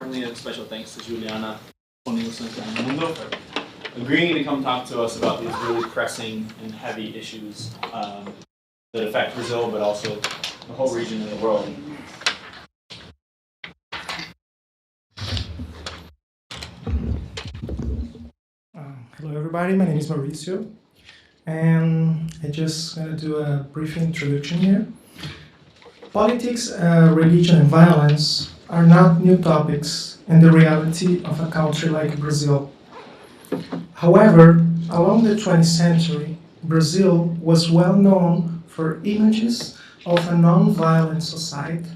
Definitely a special thanks to Juliana Juanilson Mundo for agreeing to come talk to us about these really pressing and heavy issues that affect Brazil, but also the whole region and the world. Hello everybody, my name is Mauricio, and I just going to do a brief introduction here. Politics, religion and violence are not new topics in the reality of a country like Brazil. However, along the 20th century, Brazil was well known for images of a non-violent society,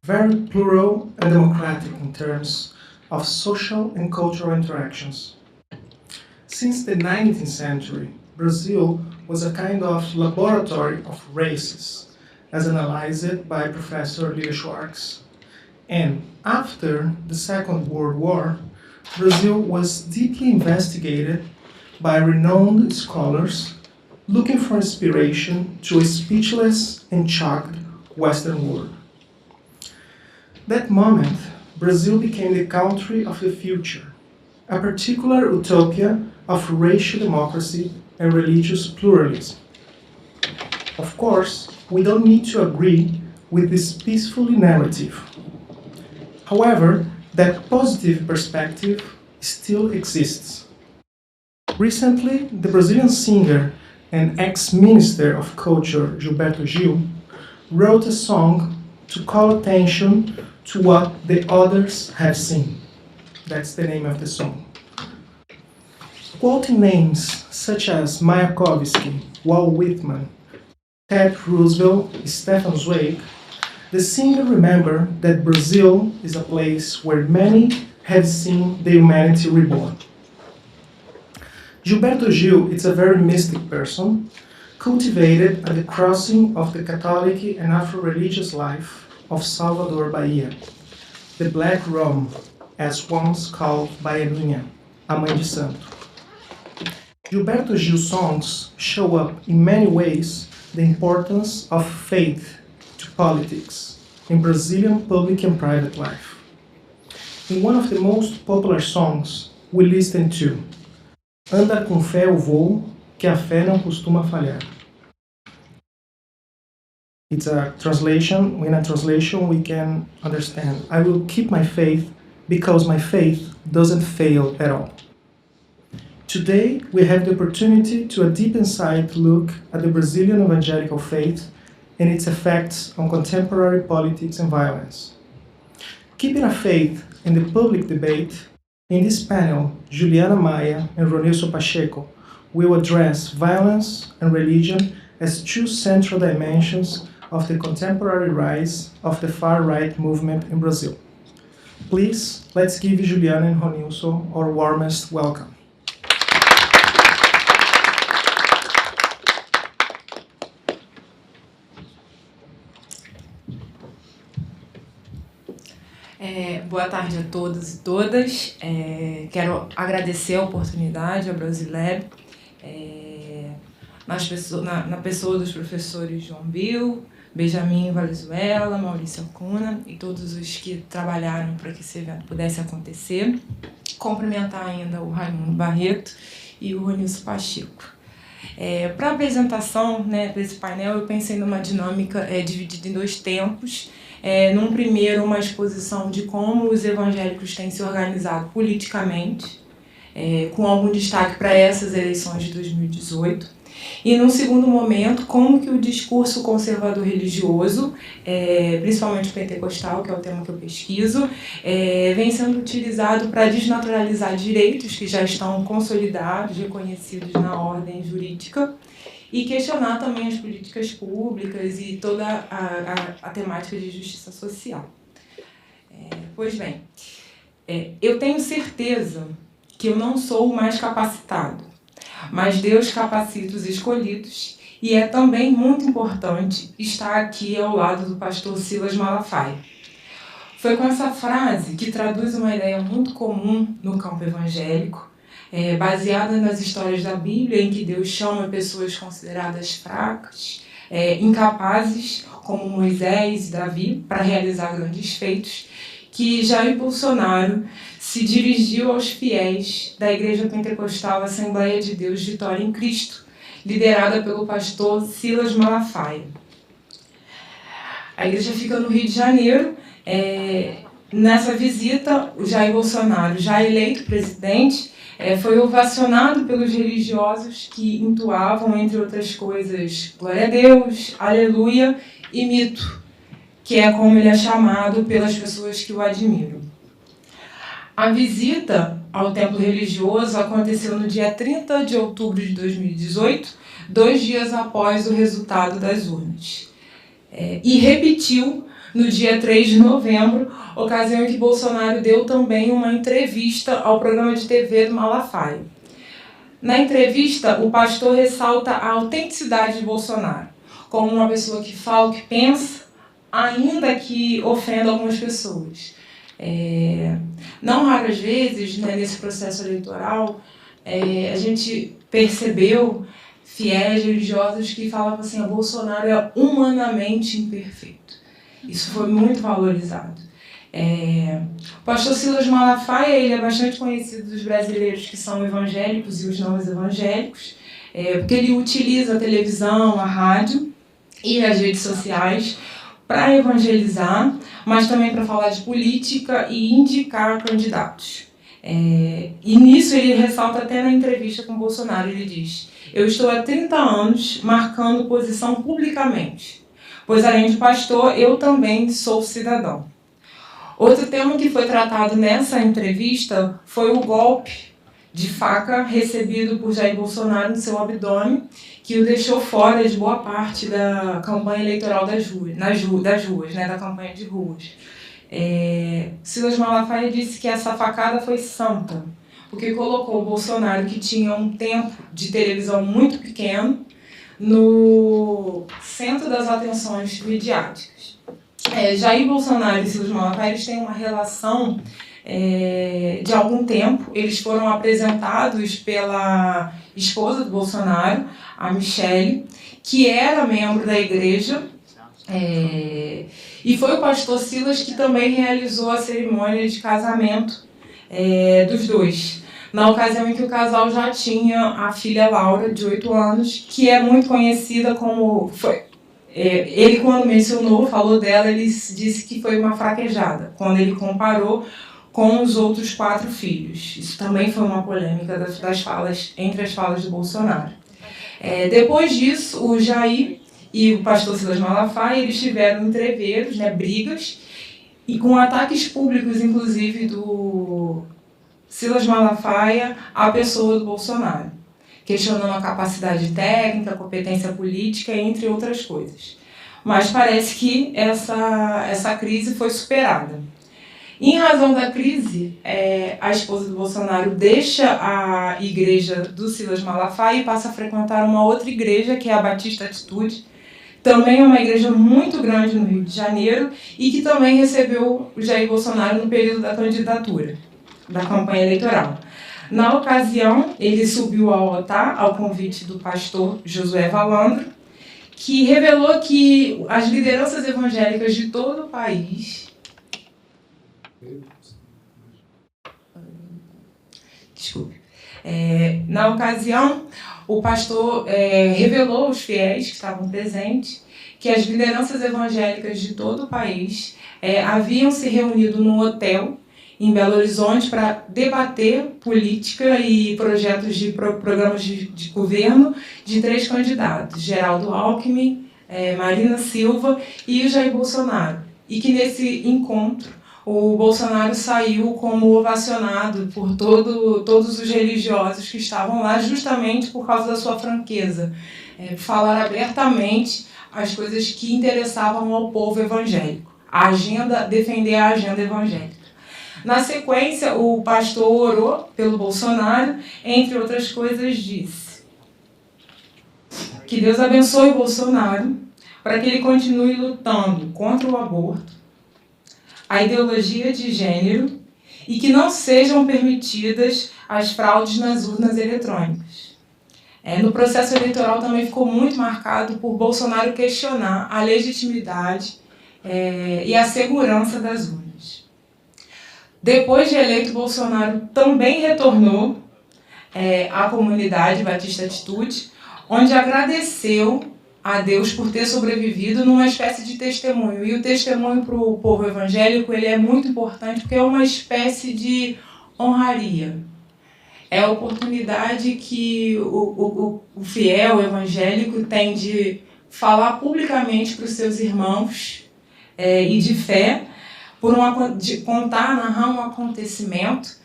very plural and democratic in terms of social and cultural interactions. Since the 19th century, Brazil was a kind of laboratory of races, as analyzed by Professor Leo Schwartz. And after the Second World War, Brazil was deeply investigated by renowned scholars looking for inspiration to a speechless and shocked Western world. That moment, Brazil became the country of the future, a particular utopia of racial democracy and religious pluralism. Of course, we don't need to agree with this peaceful narrative. However, that positive perspective still exists. Recently, the Brazilian singer and ex-minister of culture Gilberto Gil wrote a song to call attention to what the others have seen. That's the name of the song. Quoting names such as Mayakovsky, Walt Whitman, Ted Roosevelt, Stefan Zweig, the singer remembered that Brazil is a place where many have seen the humanity reborn. Gilberto Gil is a very mystic person, cultivated at the crossing of the Catholic and Afro-religious life of Salvador Bahia, the Black Rome, as once called Baianinha, a mãe de santo. Gilberto Gil's songs show up in many ways the importance of faith to politics in Brazilian public and private life. In one of the most popular songs, we listen to Anda com fé o voo, que a fé não costuma falhar. It's a translation. In a translation, we can understand, I will keep my faith because my faith doesn't fail at all. Today, we have the opportunity to a deep insight look at the Brazilian evangelical faith and its effects on contemporary politics and violence. Keeping a faith in the public debate, in this panel, Juliana Maia and Ronilson Pacheco will address violence and religion as two central dimensions of the contemporary rise of the far-right movement in Brazil. Please, let's give Juliana and Ronilson our warmest welcome. Boa tarde a todos e todas. Quero agradecer a oportunidade ao Brasilab, na pessoa dos professores João Bill, Benjamin Valenzuela, Maurício Acuna e todos os que trabalharam para que esse evento pudesse acontecer. Cumprimentar ainda o Raimundo Barreto e o Ronilson Pacheco. Para a apresentação, desse painel, eu pensei numa dinâmica dividida em dois tempos. Num primeiro, uma exposição de como os evangélicos têm se organizado politicamente, com algum destaque para essas eleições de 2018. E num segundo momento, como que o discurso conservador religioso, principalmente pentecostal, que é o tema que eu pesquiso, vem sendo utilizado para desnaturalizar direitos que já estão consolidados, reconhecidos na ordem jurídica, e questionar também as políticas públicas e toda a temática de justiça social. Pois bem, eu tenho certeza que eu não sou o mais capacitado, mas Deus capacita os escolhidos, e é também muito importante estar aqui ao lado do pastor Silas Malafaia. Foi com essa frase que traduz uma ideia muito comum no campo evangélico, baseada nas histórias da Bíblia, em que Deus chama pessoas consideradas fracas, incapazes, como Moisés e Davi, para realizar grandes feitos, que que Jair Bolsonaro se dirigiu aos fiéis da Igreja Pentecostal Assembleia de Deus Vitória em Cristo, liderada pelo pastor Silas Malafaia. A igreja fica no Rio de Janeiro. Nessa visita, o Jair Bolsonaro, já eleito presidente, foi ovacionado pelos religiosos que entoavam, entre outras coisas, glória a Deus, aleluia e mito, que é como ele é chamado pelas pessoas que o admiram. A visita ao templo religioso aconteceu no dia 30 de outubro de 2018, 2 dias após o resultado das urnas. E repetiu no dia 3 de novembro, ocasião em que Bolsonaro deu também uma entrevista ao programa de TV do Malafaia. Na entrevista, o pastor ressalta a autenticidade de Bolsonaro, como uma pessoa que fala o que pensa, ainda que ofenda algumas pessoas. Não raras vezes, né, nesse processo eleitoral, a gente percebeu fiéis religiosos que falavam assim: Bolsonaro é humanamente imperfeito. Isso foi muito valorizado. O pastor Silas Malafaia, ele é bastante conhecido dos brasileiros que são evangélicos e os não evangélicos, porque ele utiliza a televisão, a rádio e as redes sociais para evangelizar, mas também para falar de política e indicar candidatos. E nisso ele ressalta até na entrevista com Bolsonaro, ele diz: eu estou há 30 anos marcando posição publicamente, pois além de pastor, eu também sou cidadão. Outro tema que foi tratado nessa entrevista foi o golpe de faca recebido por Jair Bolsonaro no seu abdômen, que o deixou fora de boa parte da campanha eleitoral das ruas, né, da campanha de ruas. Silas Malafaia disse que essa facada foi santa, porque colocou o Bolsonaro, que tinha um tempo de televisão muito pequeno, no centro das atenções midiáticas. Jair Bolsonaro e Silas Malafaia têm uma relação de algum tempo. Eles foram apresentados pela esposa do Bolsonaro, a Michele, que era membro da igreja, e foi o pastor Silas que também realizou a cerimônia de casamento dos dois, na ocasião em que o casal já tinha a filha Laura, de 8 anos, que é muito conhecida como... ele, quando mencionou, falou dela, ele disse que foi uma fraquejada, quando ele comparou com os outros 4 filhos. Isso também foi uma polêmica entre as falas de Bolsonaro. Depois disso, o Jair e o pastor Silas Malafaia, eles tiveram entreveros, né, brigas, e com ataques públicos, inclusive, do Silas Malafaia à pessoa do Bolsonaro, questionando a capacidade técnica, a competência política, entre outras coisas. Mas parece que essa crise foi superada. Em razão da crise, a esposa do Bolsonaro deixa a igreja do Silas Malafaia e passa a frequentar uma outra igreja, que é a Batista Atitude. Também é uma igreja muito grande no Rio de Janeiro e que também recebeu o Jair Bolsonaro no período da candidatura, da campanha eleitoral. Na ocasião, ele subiu ao altar ao convite do pastor Josué Valandro, que revelou que as lideranças evangélicas de todo o país... Desculpe. Na ocasião, o pastor revelou aos fiéis que estavam presentes que as lideranças evangélicas de todo o país haviam se reunido num hotel em Belo Horizonte para debater política e projetos de programas de governo de 3 candidatos, Geraldo Alckmin, Marina Silva e o Jair Bolsonaro. E que nesse encontro o Bolsonaro saiu como ovacionado por todos os religiosos que estavam lá, justamente por causa da sua franqueza, falar abertamente as coisas que interessavam ao povo evangélico, defender a agenda evangélica. Na sequência, o pastor orou pelo Bolsonaro, entre outras coisas, disse que Deus abençoe o Bolsonaro para que ele continue lutando contra o aborto, a ideologia de gênero e que não sejam permitidas as fraudes nas urnas eletrônicas. No processo eleitoral também ficou muito marcado por Bolsonaro questionar a legitimidade e a segurança das urnas. Depois de eleito, Bolsonaro também retornou à comunidade Batista Atitude, onde agradeceu a Deus por ter sobrevivido numa espécie de testemunho. E o testemunho para o povo evangélico ele é muito importante porque é uma espécie de honraria. É a oportunidade que o fiel evangélico tem de falar publicamente para os seus irmãos e de fé, de contar, narrar um acontecimento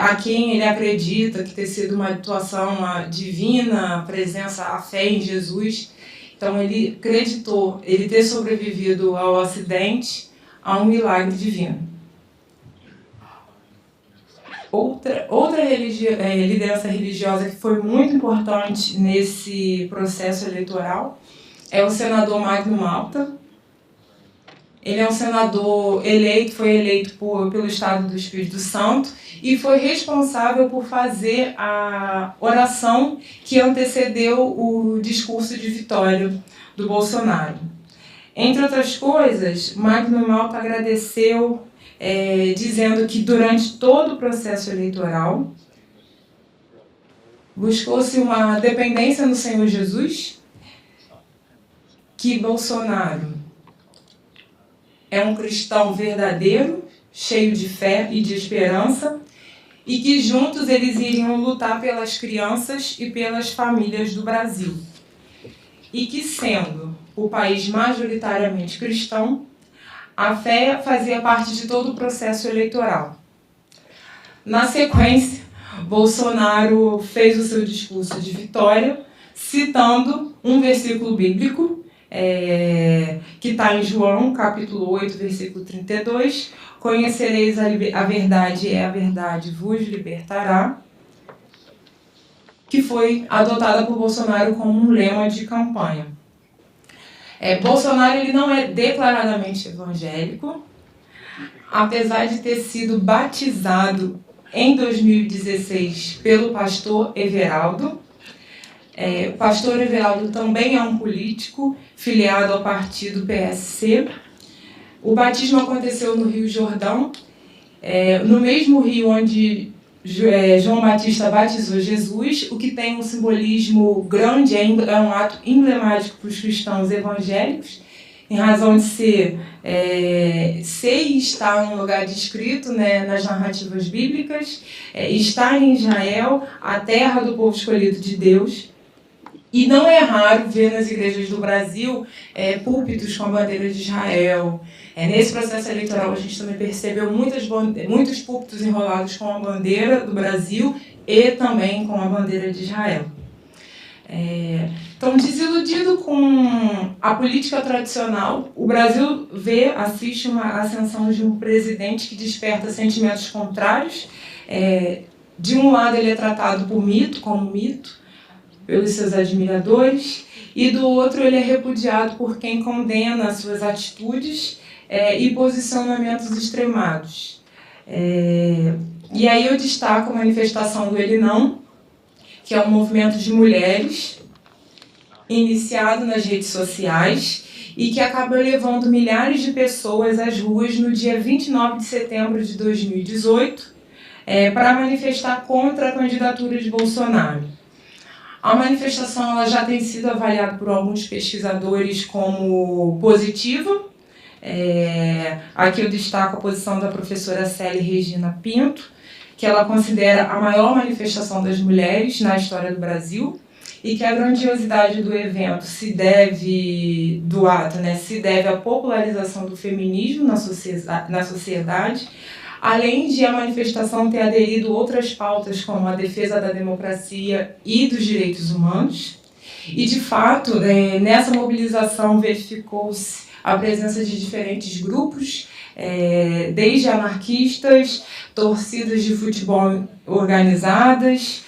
a quem ele acredita que ter sido uma atuação uma divina, presença, a fé em Jesus. Então ele acreditou ele ter sobrevivido ao acidente a um milagre divino. Outra liderança religiosa que foi muito importante nesse processo eleitoral é o senador Magno Malta. Ele é um senador foi eleito pelo Estado do Espírito Santo e foi responsável por fazer a oração que antecedeu o discurso de vitória do Bolsonaro. Entre outras coisas, Magno Malta agradeceu dizendo que durante todo o processo eleitoral buscou-se uma dependência no Senhor Jesus, que Bolsonaro é um cristão verdadeiro, cheio de fé e de esperança, e que juntos eles iriam lutar pelas crianças e pelas famílias do Brasil. E que, sendo o país majoritariamente cristão, a fé fazia parte de todo o processo eleitoral. Na sequência, Bolsonaro fez o seu discurso de vitória, citando um versículo bíblico, que está em João, capítulo 8, versículo 32, conhecereis a verdade e a verdade vos libertará, que foi adotada por Bolsonaro como um lema de campanha. Bolsonaro ele não é declaradamente evangélico, apesar de ter sido batizado em 2016 pelo pastor Everaldo. O pastor Everaldo também é um político filiado ao partido PSC. O batismo aconteceu no Rio Jordão, no mesmo rio onde João Batista batizou Jesus, o que tem um simbolismo grande, é um ato emblemático para os cristãos evangélicos, em razão de ser e estar num lugar descrito nas narrativas bíblicas, estar em Israel, a terra do povo escolhido de Deus. E não é raro ver nas igrejas do Brasil púlpitos com a bandeira de Israel. Nesse processo eleitoral a gente também percebeu muitos púlpitos enrolados com a bandeira do Brasil e também com a bandeira de Israel. Então, desiludido com a política tradicional, o Brasil assiste uma ascensão de um presidente que desperta sentimentos contrários. De um lado ele é tratado como mito, pelos seus admiradores, e do outro ele é repudiado por quem condena suas atitudes e posicionamentos extremados. E aí eu destaco a manifestação do Ele Não, que é um movimento de mulheres iniciado nas redes sociais e que acaba levando milhares de pessoas às ruas no dia 29 de setembro de 2018 para manifestar contra a candidatura de Bolsonaro. A manifestação ela já tem sido avaliada por alguns pesquisadores como positiva. Aqui eu destaco a posição da professora Célia Regina Pinto, que ela considera a maior manifestação das mulheres na história do Brasil e que a grandiosidade do evento se deve à popularização do feminismo na sociedade, além de a manifestação ter aderido outras pautas como a defesa da democracia e dos direitos humanos. E, de fato, nessa mobilização verificou-se a presença de diferentes grupos, desde anarquistas, torcidas de futebol organizadas,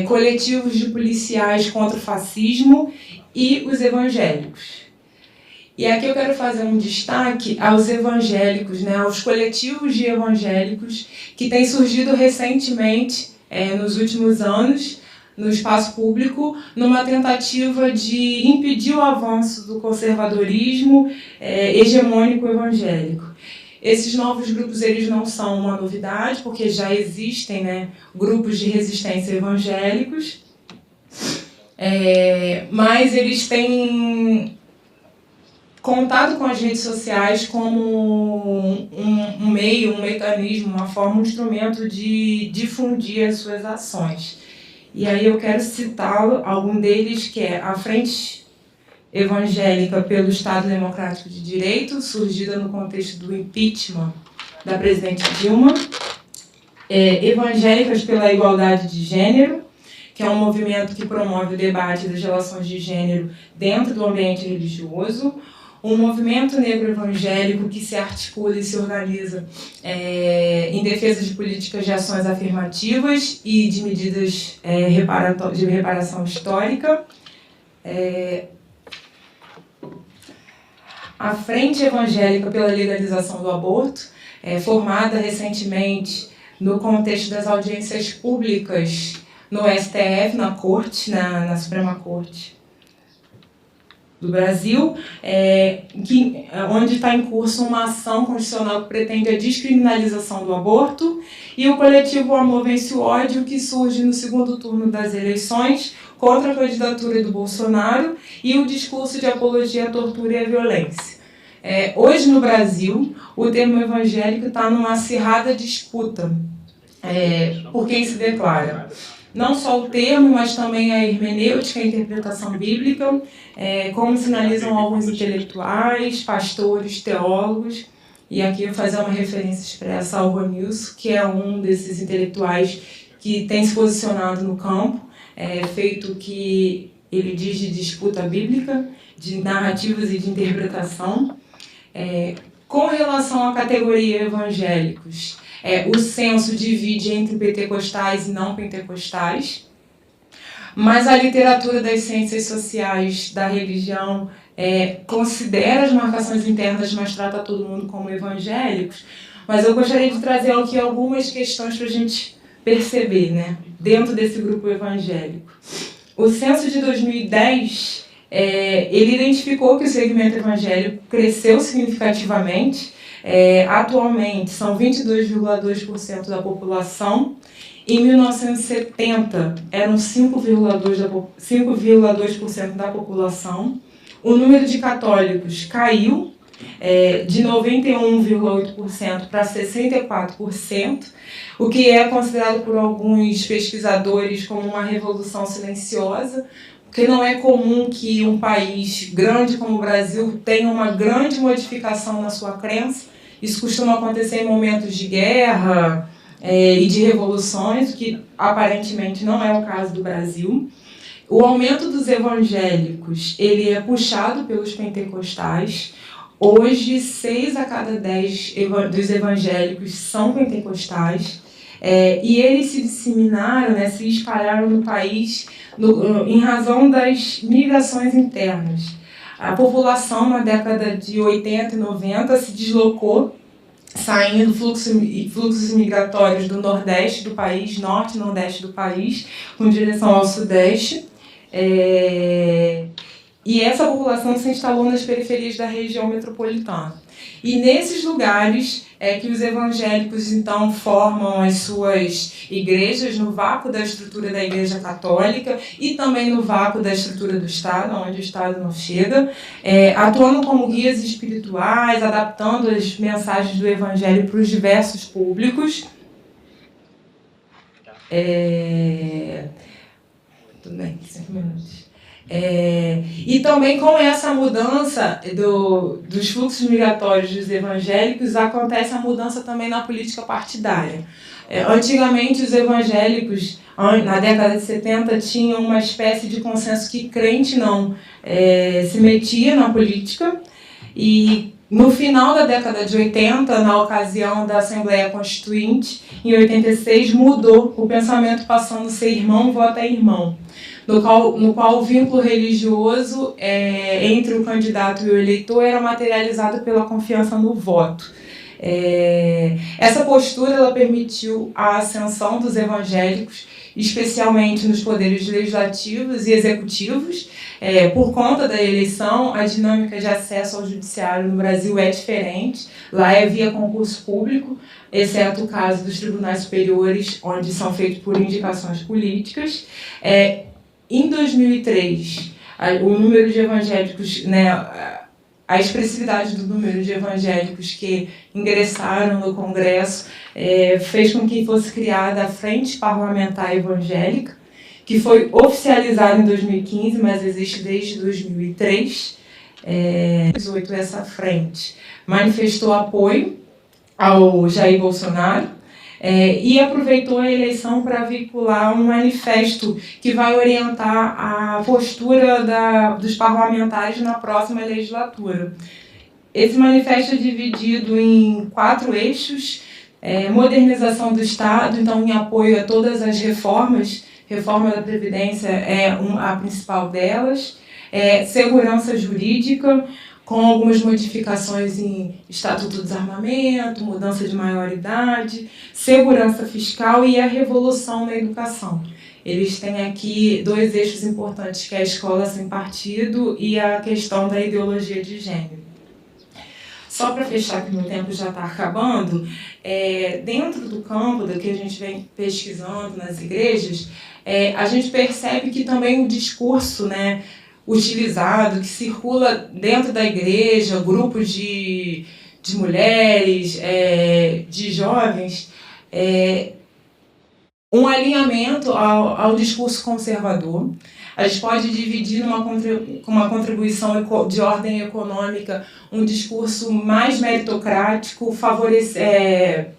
coletivos de policiais contra o fascismo e os evangélicos. E aqui eu quero fazer um destaque aos evangélicos, aos coletivos de evangélicos que têm surgido recentemente, nos últimos anos, no espaço público, numa tentativa de impedir o avanço do conservadorismo hegemônico evangélico. Esses novos grupos eles não são uma novidade, porque já existem, né, grupos de resistência evangélicos, mas eles têm contado com as redes sociais como um meio, um mecanismo, uma forma, um instrumento de difundir as suas ações. E aí eu quero citar algum deles, que é a Frente Evangélica pelo Estado Democrático de Direito, surgida no contexto do impeachment da presidente Dilma, Evangélicas pela Igualdade de Gênero, que é um movimento que promove o debate das relações de gênero dentro do ambiente religioso, um movimento negro evangélico que se articula e se organiza em defesa de políticas de ações afirmativas e de medidas de reparação histórica, a Frente Evangélica pela Legalização do Aborto, formada recentemente no contexto das audiências públicas no STF, na Corte, na Suprema Corte do Brasil, onde está em curso uma ação constitucional que pretende a descriminalização do aborto, e o coletivo Amor Vence o Ódio, que surge no segundo turno das eleições contra a candidatura do Bolsonaro e o discurso de apologia à tortura e à violência. Hoje no Brasil, o termo evangélico está numa acirrada disputa por quem se declara. Não só o termo, mas também a hermenêutica, a interpretação bíblica, como sinalizam alguns intelectuais, pastores, teólogos. E aqui eu vou fazer uma referência expressa ao Ronilson, que é um desses intelectuais que tem se posicionado no campo, feito que ele diz de disputa bíblica, de narrativas e de interpretação. Com relação à categoria evangélicos, o censo divide entre pentecostais e não pentecostais, mas a literatura das ciências sociais da religião considera as marcações internas, mas trata todo mundo como evangélicos. Mas eu gostaria de trazer aqui algumas questões para a gente perceber, né, dentro desse grupo evangélico. O censo de 2010, ele identificou que o segmento evangélico cresceu significativamente. Atualmente são 22,2% da população. Em 1970 eram 5,2% da população. O número de católicos caiu de 91,8% para 64%, o que é considerado por alguns pesquisadores como uma revolução silenciosa, porque não é comum que um país grande como o Brasil tenha uma grande modificação na sua crença. Isso costuma acontecer em momentos de guerra e de revoluções, o que aparentemente não é o caso do Brasil. O aumento dos evangélicos ele é puxado pelos pentecostais. Hoje, 6 a cada 10 dos evangélicos são pentecostais. E eles se disseminaram, né, se espalharam no país em razão das migrações internas. A população, na década de 80 e 90, se deslocou, saindo fluxos migratórios do nordeste do país, norte e nordeste do país, com direção ao sudeste. E essa população se instalou nas periferias da região metropolitana. E nesses lugares que os evangélicos, então, formam as suas igrejas no vácuo da estrutura da Igreja Católica e também no vácuo da estrutura do Estado, onde o Estado não chega, atuando como guias espirituais, adaptando as mensagens do Evangelho para os diversos públicos. Tudo bem, 5 minutos. E também com essa mudança dos fluxos migratórios dos evangélicos, acontece a mudança também na política partidária. Antigamente, os evangélicos, na década de 70, tinham uma espécie de consenso que crente não se metia na política, e no final da década de 80, na ocasião da Assembleia Constituinte, em 86, mudou o pensamento, passando a ser irmão vota irmão, no qual o vínculo religioso entre o candidato e o eleitor era materializado pela confiança no voto. Essa postura ela permitiu a ascensão dos evangélicos especialmente nos poderes legislativos e executivos. Por conta da eleição, a dinâmica de acesso ao judiciário no Brasil é diferente. Lá é via concurso público, exceto o caso dos tribunais superiores, onde são feitos por indicações políticas. Em 2003, o número de evangélicos, a expressividade do número de evangélicos que ingressaram no Congresso fez com que fosse criada a Frente Parlamentar Evangélica, que foi oficializada em 2015, mas existe desde 2003. Em 2018, essa frente manifestou apoio ao Jair Bolsonaro e aproveitou a eleição para vincular um manifesto que vai orientar a postura dos parlamentares na próxima legislatura. Esse manifesto é dividido em 4 eixos: modernização do Estado, então em apoio a todas as reformas. Reforma da Previdência é a principal delas. Segurança jurídica, com algumas modificações em Estatuto do Desarmamento, mudança de maioridade, segurança fiscal e a revolução na educação. Eles têm aqui 2 eixos importantes, que é a escola sem partido e a questão da ideologia de gênero. Só para fechar, que meu tempo já está acabando, dentro do campo do que a gente vem pesquisando nas igrejas, a gente percebe que também o discurso, utilizado, que circula dentro da igreja, grupos de mulheres, de jovens, um alinhamento ao discurso conservador. A gente pode dividir com uma contribuição de ordem econômica um discurso mais meritocrático, favorecendo,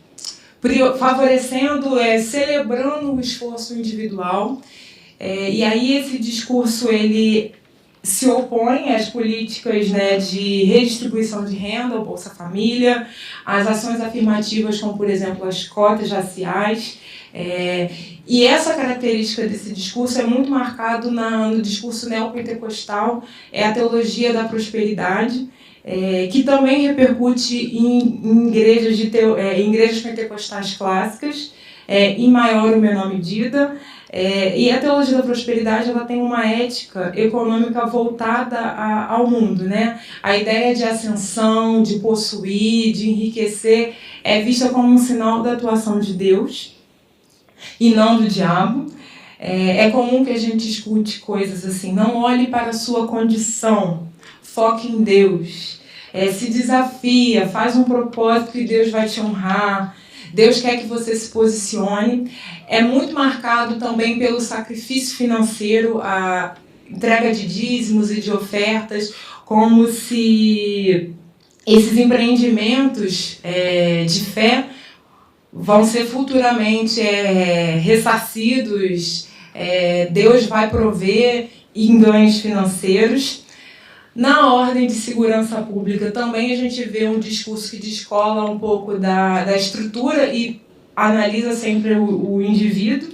celebrando o esforço individual. E aí esse discurso ele se opõe às políticas de redistribuição de renda, o Bolsa Família, às ações afirmativas como, por exemplo, as cotas raciais. E essa característica desse discurso é muito marcado no discurso neopentecostal, a teologia da prosperidade, que também repercute em igrejas pentecostais clássicas, em maior ou menor medida. E a teologia da prosperidade ela tem uma ética econômica voltada ao mundo. A ideia de ascensão, de possuir, de enriquecer é vista como um sinal da atuação de Deus e não do diabo. É comum que a gente escute coisas assim: não olhe para a sua condição, foque em Deus, se desafia, faz um propósito e Deus vai te honrar, Deus quer que você se posicione. É muito marcado também pelo sacrifício financeiro, a entrega de dízimos e de ofertas, como se esses empreendimentos de fé vão ser futuramente ressarcidos, Deus vai prover em ganhos financeiros. Na ordem de segurança pública também a gente vê um discurso que descola um pouco da estrutura e analisa sempre o indivíduo.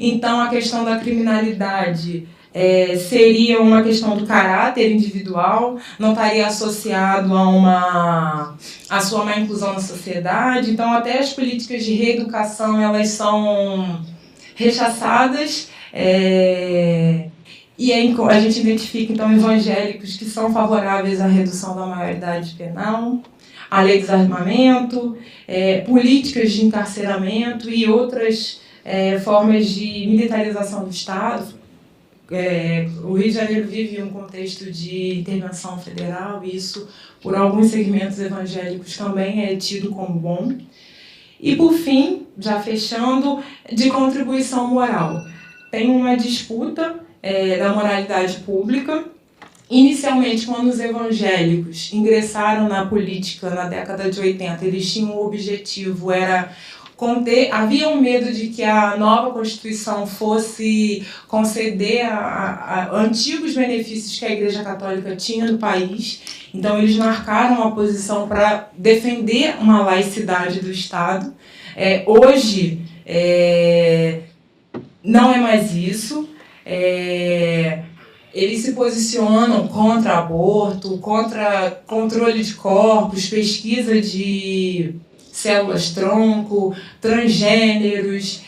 Então a questão da criminalidade seria uma questão do caráter individual, não estaria associado à sua má inclusão na sociedade. Então até as políticas de reeducação elas são rechaçadas. E a gente identifica, então, evangélicos que são favoráveis à redução da maioridade penal, à lei de desarmamento, políticas de encarceramento e outras formas de militarização do Estado. O Rio de Janeiro vive um contexto de intervenção federal e isso, por alguns segmentos evangélicos, também é tido como bom. E, por fim, já fechando, de contribuição moral. Tem uma disputa da moralidade pública. Inicialmente, quando os evangélicos ingressaram na política na década de 80, eles tinham o objetivo, havia um medo de que a nova Constituição fosse conceder a antigos benefícios que a Igreja Católica tinha no país. Então, eles marcaram uma posição para defender uma laicidade do Estado. Hoje, não é mais isso. Eles se posicionam contra aborto, contra controle de corpos, pesquisa de células-tronco, transgêneros,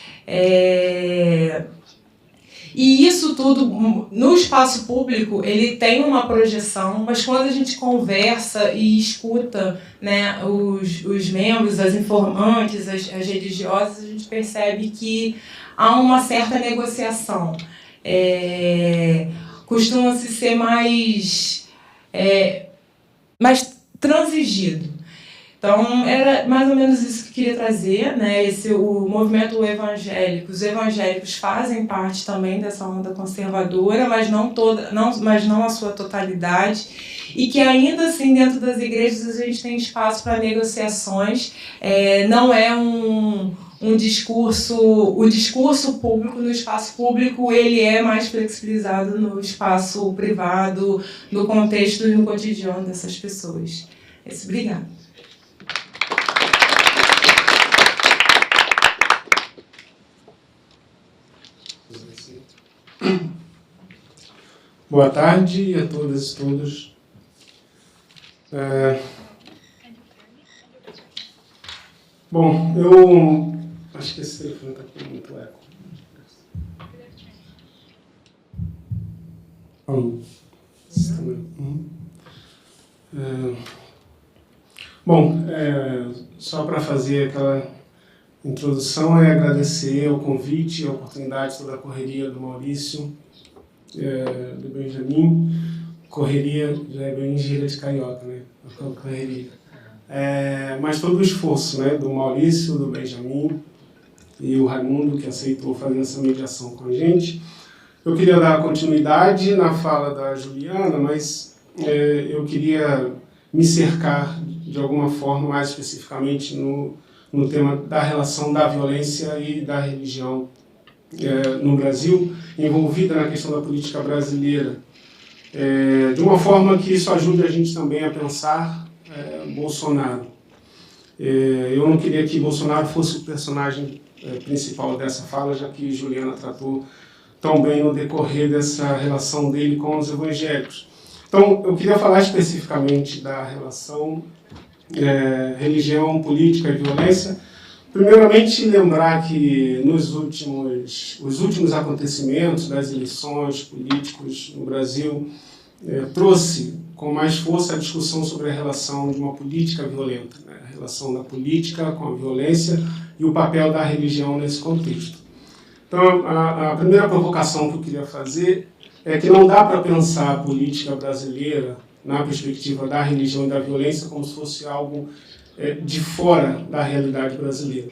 E isso tudo, no espaço público, ele tem uma projeção, mas quando a gente conversa e escuta, né, os membros, as informantes, as religiosas, a gente percebe que há uma certa negociação. Costuma-se ser mais transigido. Então, era mais ou menos isso que eu queria trazer, né? O movimento evangélico, os evangélicos fazem parte também dessa onda conservadora, mas não a sua totalidade, e que ainda assim dentro das igrejas a gente tem espaço para negociações. Não é um discurso, o discurso público no espaço público ele é mais flexibilizado no espaço privado, no contexto e no cotidiano dessas pessoas. Obrigada. Boa tarde a todas e todos. Bom, eu acho que esse telefone está com muito eco. Só para fazer aquela introdução, agradecer o convite, a oportunidade, toda a correria do Maurício, do Benjamin. Correria já é bem gíria de carioca, né? Correria. Mas todo o esforço, né, do Maurício, do Benjamin e o Raimundo, que aceitou fazer essa mediação com a gente. Eu queria dar continuidade na fala da Juliana, mas eu queria me cercar, de alguma forma, mais especificamente no tema da relação da violência e da religião no Brasil, envolvida na questão da política brasileira, de uma forma que isso ajude a gente também a pensar Bolsonaro. Eu não queria que Bolsonaro fosse o personagem principal dessa fala, já que Juliana tratou tão bem no decorrer dessa relação dele com os evangélicos. Então, eu queria falar especificamente da relação religião, política e violência. Primeiramente, lembrar que os últimos acontecimentos das eleições políticos no Brasil trouxe com mais força a discussão sobre a relação de uma política violenta, né? A relação da política com a violência e o papel da religião nesse contexto. Então, a primeira provocação que eu queria fazer é que não dá para pensar a política brasileira na perspectiva da religião e da violência como se fosse algo de fora da realidade brasileira.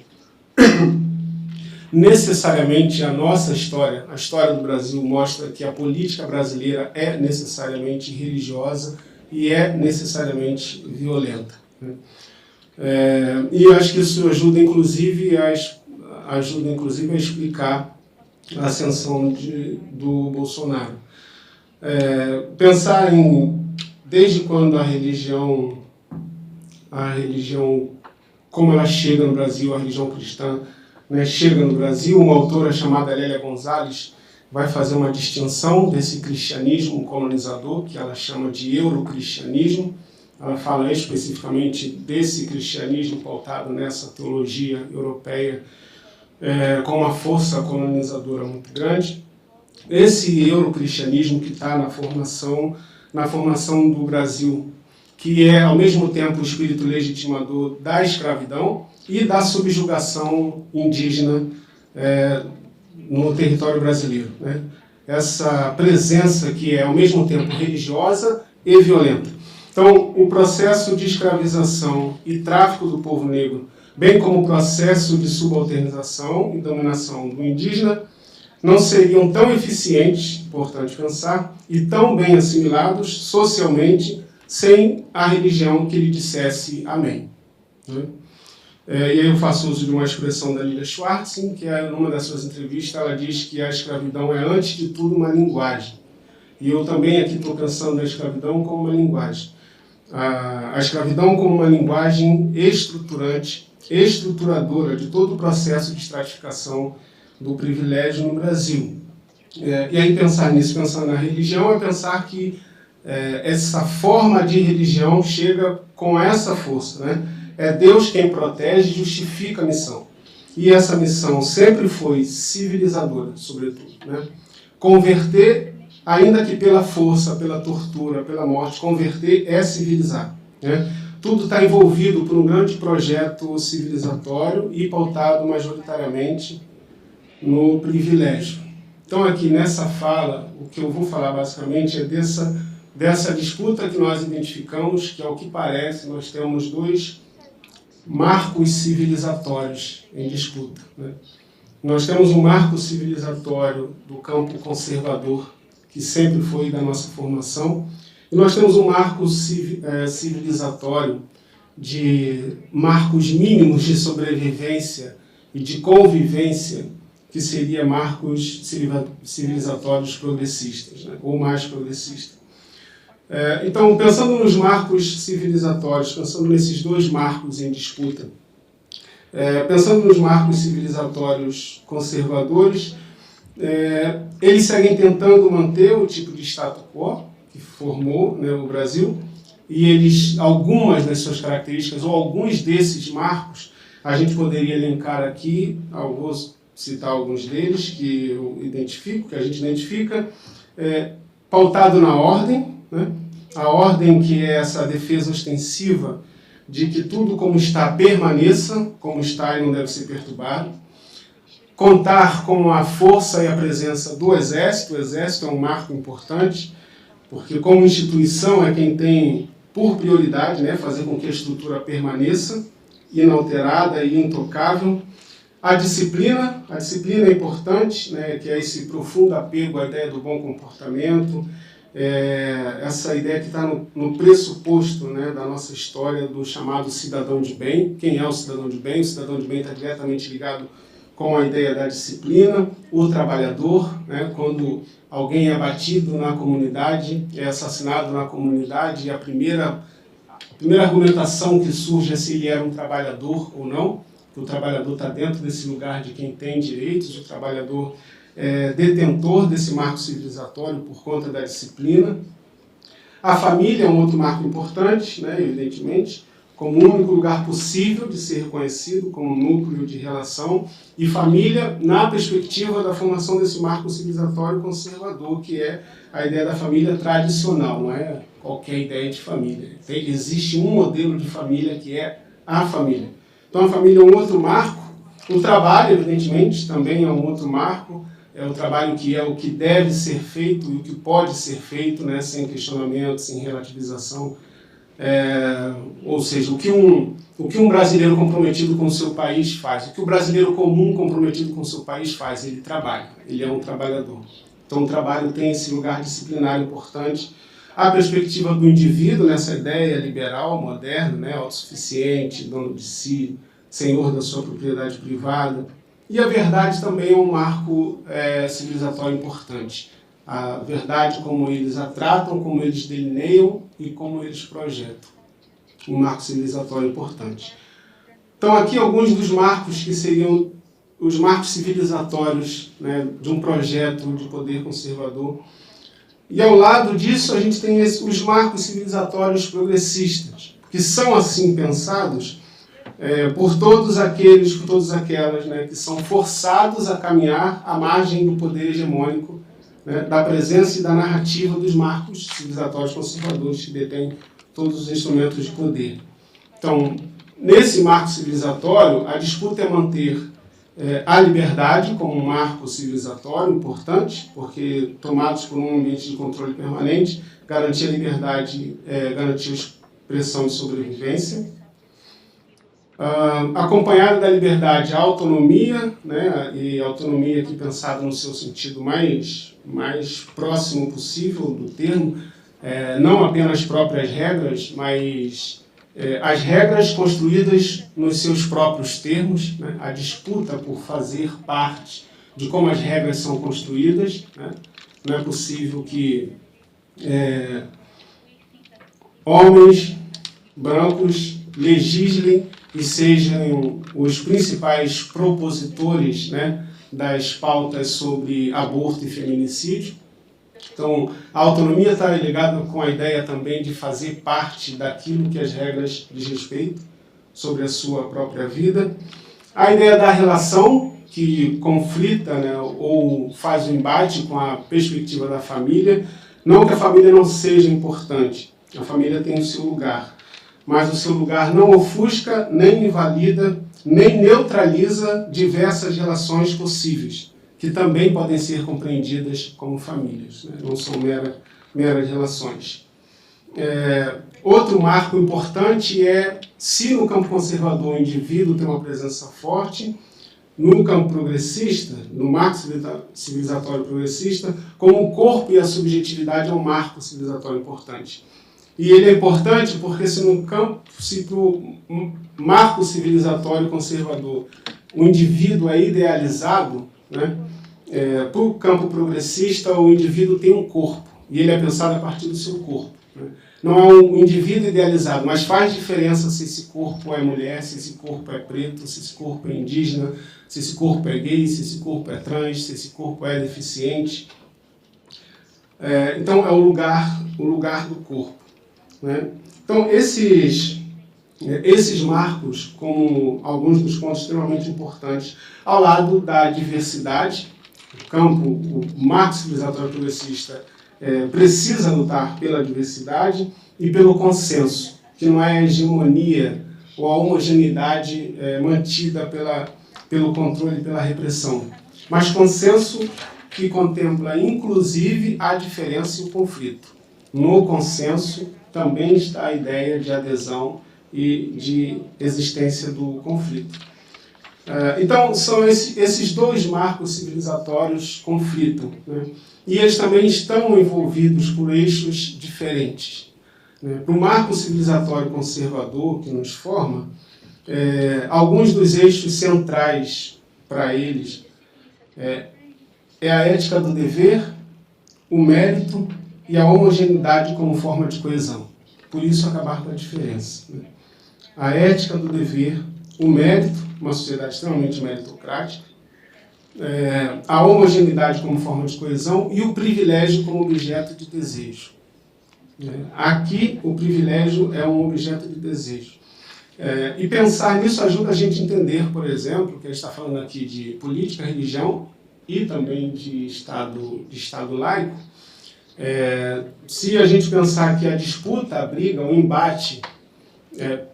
Necessariamente a nossa história, a história do Brasil, mostra que a política brasileira é necessariamente religiosa e é necessariamente violenta, né? E eu acho que isso ajuda inclusive a explicar a ascensão do Bolsonaro. Pensar desde quando a religião, como ela chega no Brasil, a religião cristã, né, chega no Brasil. Uma autora chamada Lélia Gonzalez vai fazer uma distinção desse cristianismo colonizador, que ela chama de eurocristianismo. Ela fala especificamente desse cristianismo pautado nessa teologia europeia, com uma força colonizadora muito grande. Esse eurocristianismo que está na formação do Brasil, que é ao mesmo tempo o espírito legitimador da escravidão e da subjugação indígena no território brasileiro, né? Essa presença que é ao mesmo tempo religiosa e violenta. Então, o processo de escravização e tráfico do povo negro, bem como o processo de subalternização e dominação do indígena, não seriam tão eficientes, importante pensar, e tão bem assimilados socialmente sem a religião que lhe dissesse amém, né? E aí eu faço uso de uma expressão da Lilia Schwartz, que numa das suas entrevistas ela diz que a escravidão é antes de tudo uma linguagem. E eu também aqui estou pensando na escravidão como uma linguagem. A escravidão como uma linguagem estruturante, estruturadora de todo o processo de estratificação do privilégio no Brasil. E aí pensar nisso, pensar na religião, é pensar que essa forma de religião chega com essa força, né? É Deus quem protege e justifica a missão. e essa missão sempre foi civilizadora, sobretudo, né? Converter, ainda que pela força, pela tortura, pela morte, converter é civilizar, né? Tudo está envolvido por um grande projeto civilizatório e pautado majoritariamente no privilégio. Então, aqui nessa fala, o que eu vou falar basicamente é dessa disputa que nós identificamos, que, ao que parece, nós temos dois marcos civilizatórios em disputa, né? Nós temos um marco civilizatório do campo conservador, que sempre foi da nossa formação, e nós temos um marco civilizatório de marcos mínimos de sobrevivência e de convivência, que seria marcos civilizatórios progressistas, né? Ou mais progressistas. Então, pensando nos marcos civilizatórios, pensando nesses dois marcos em disputa, pensando nos marcos civilizatórios conservadores, eles seguem tentando manter o tipo de status quo que formou, né, o Brasil, e algumas das suas características, ou alguns desses marcos, a gente poderia elencar aqui, vou citar alguns deles que eu identifico, que a gente identifica, pautado na ordem, né? A ordem, que é essa defesa ostensiva de que tudo como está permaneça, como está e não deve ser perturbado. Contar com a força e a presença do Exército. O Exército é um marco importante, porque como instituição é quem tem por prioridade, né, fazer com que a estrutura permaneça inalterada e intocável. A disciplina é importante, né, que é esse profundo apego à ideia do bom comportamento, essa ideia que está no pressuposto, né, da nossa história do chamado cidadão de bem. Quem é o cidadão de bem? O cidadão de bem está diretamente ligado com a ideia da disciplina. O trabalhador, né, quando alguém é abatido na comunidade, é assassinado na comunidade, e a primeira argumentação que surge é se ele era um trabalhador ou não. O trabalhador está dentro desse lugar de quem tem direitos, o trabalhador é detentor desse marco civilizatório por conta da disciplina. A família é um outro marco importante, né, evidentemente, como o único lugar possível de ser reconhecido como núcleo de relação, e família na perspectiva da formação desse marco civilizatório conservador, que é a ideia da família tradicional, não é qualquer ideia de família. Existe um modelo de família que é a família. Então a família é um outro marco. O trabalho, evidentemente, também é um outro marco. É o trabalho que é o que deve ser feito e o que pode ser feito, né, sem questionamento, sem relativização. Ou seja, o que um brasileiro comprometido com o seu país faz, o que o brasileiro comum comprometido com o seu país faz, ele trabalha, ele é um trabalhador. Então o trabalho tem esse lugar disciplinar importante. A perspectiva do indivíduo, nessa ideia liberal, moderna, né, autossuficiente, dono de si, senhor da sua propriedade privada. E a verdade também é um marco civilizatório importante. A verdade, como eles a tratam, como eles delineiam e como eles projetam. Um marco civilizatório importante. Então, aqui alguns dos marcos que seriam os marcos civilizatórios, né, de um projeto de poder conservador. E ao lado disso, a gente tem os marcos civilizatórios progressistas, que são assim pensados por todos aquelas, né, que são forçados a caminhar à margem do poder hegemônico, né, da presença e da narrativa dos marcos civilizatórios conservadores que detêm todos os instrumentos de poder. Então, nesse marco civilizatório, a disputa é manter a liberdade como um marco civilizatório importante, porque tomados por um ambiente de controle permanente, garantir a liberdade, garantir a expressão de sobrevivência. Acompanhada da liberdade, a autonomia, né, e a autonomia aqui pensada no seu sentido mais próximo possível do termo, não apenas próprias regras, mas as regras construídas nos seus próprios termos, né, a disputa por fazer parte de como as regras são construídas, né. Não é possível que homens brancos legislem e sejam os principais propositores, né, das pautas sobre aborto e feminicídio. Então, a autonomia está ligada com a ideia também de fazer parte daquilo que as regras diz respeito sobre a sua própria vida. A ideia da relação, que conflita, né, ou faz o embate com a perspectiva da família. Não que a família não seja importante, a família tem o seu lugar, mas o seu lugar não ofusca, nem invalida, nem neutraliza diversas relações possíveis, que também podem ser compreendidas como famílias, né? Não são meras relações. Outro marco importante é, se no campo conservador o indivíduo tem uma presença forte, no campo progressista, no marco civilizatório progressista, como o corpo e a subjetividade é um marco civilizatório importante. E ele é importante porque se pro marco civilizatório conservador o indivíduo é idealizado, né, para o campo progressista o indivíduo tem um corpo, e ele é pensado a partir do seu corpo. Né? Não é um indivíduo idealizado, mas faz diferença se esse corpo é mulher, se esse corpo é preto, se esse corpo é indígena, se esse corpo é gay, se esse corpo é trans, se esse corpo é deficiente. Então, é o lugar do corpo. Né? Então, esses marcos, como alguns dos pontos extremamente importantes, ao lado da diversidade, o marco civilizatório progressista precisa lutar pela diversidade e pelo consenso, que não é a hegemonia ou a homogeneidade mantida pelo controle e pela repressão, mas consenso que contempla inclusive a diferença e o conflito. No consenso também está a ideia de adesão e de existência do conflito. Então, são esses dois marcos civilizatórios conflitam, né? E eles também estão envolvidos por eixos diferentes. Né? Para o marco civilizatório conservador que nos forma, alguns dos eixos centrais para eles é a ética do dever, o mérito e a homogeneidade como forma de coesão. Por isso, acabar com a diferença. Né? A ética do dever, o mérito, uma sociedade extremamente meritocrática, a homogeneidade como forma de coesão e o privilégio como objeto de desejo. Aqui, o privilégio é um objeto de desejo. E pensar nisso ajuda a gente a entender, por exemplo, que a gente está falando aqui de política, religião e também de Estado laico. Se a gente pensar que a disputa, a briga, o embate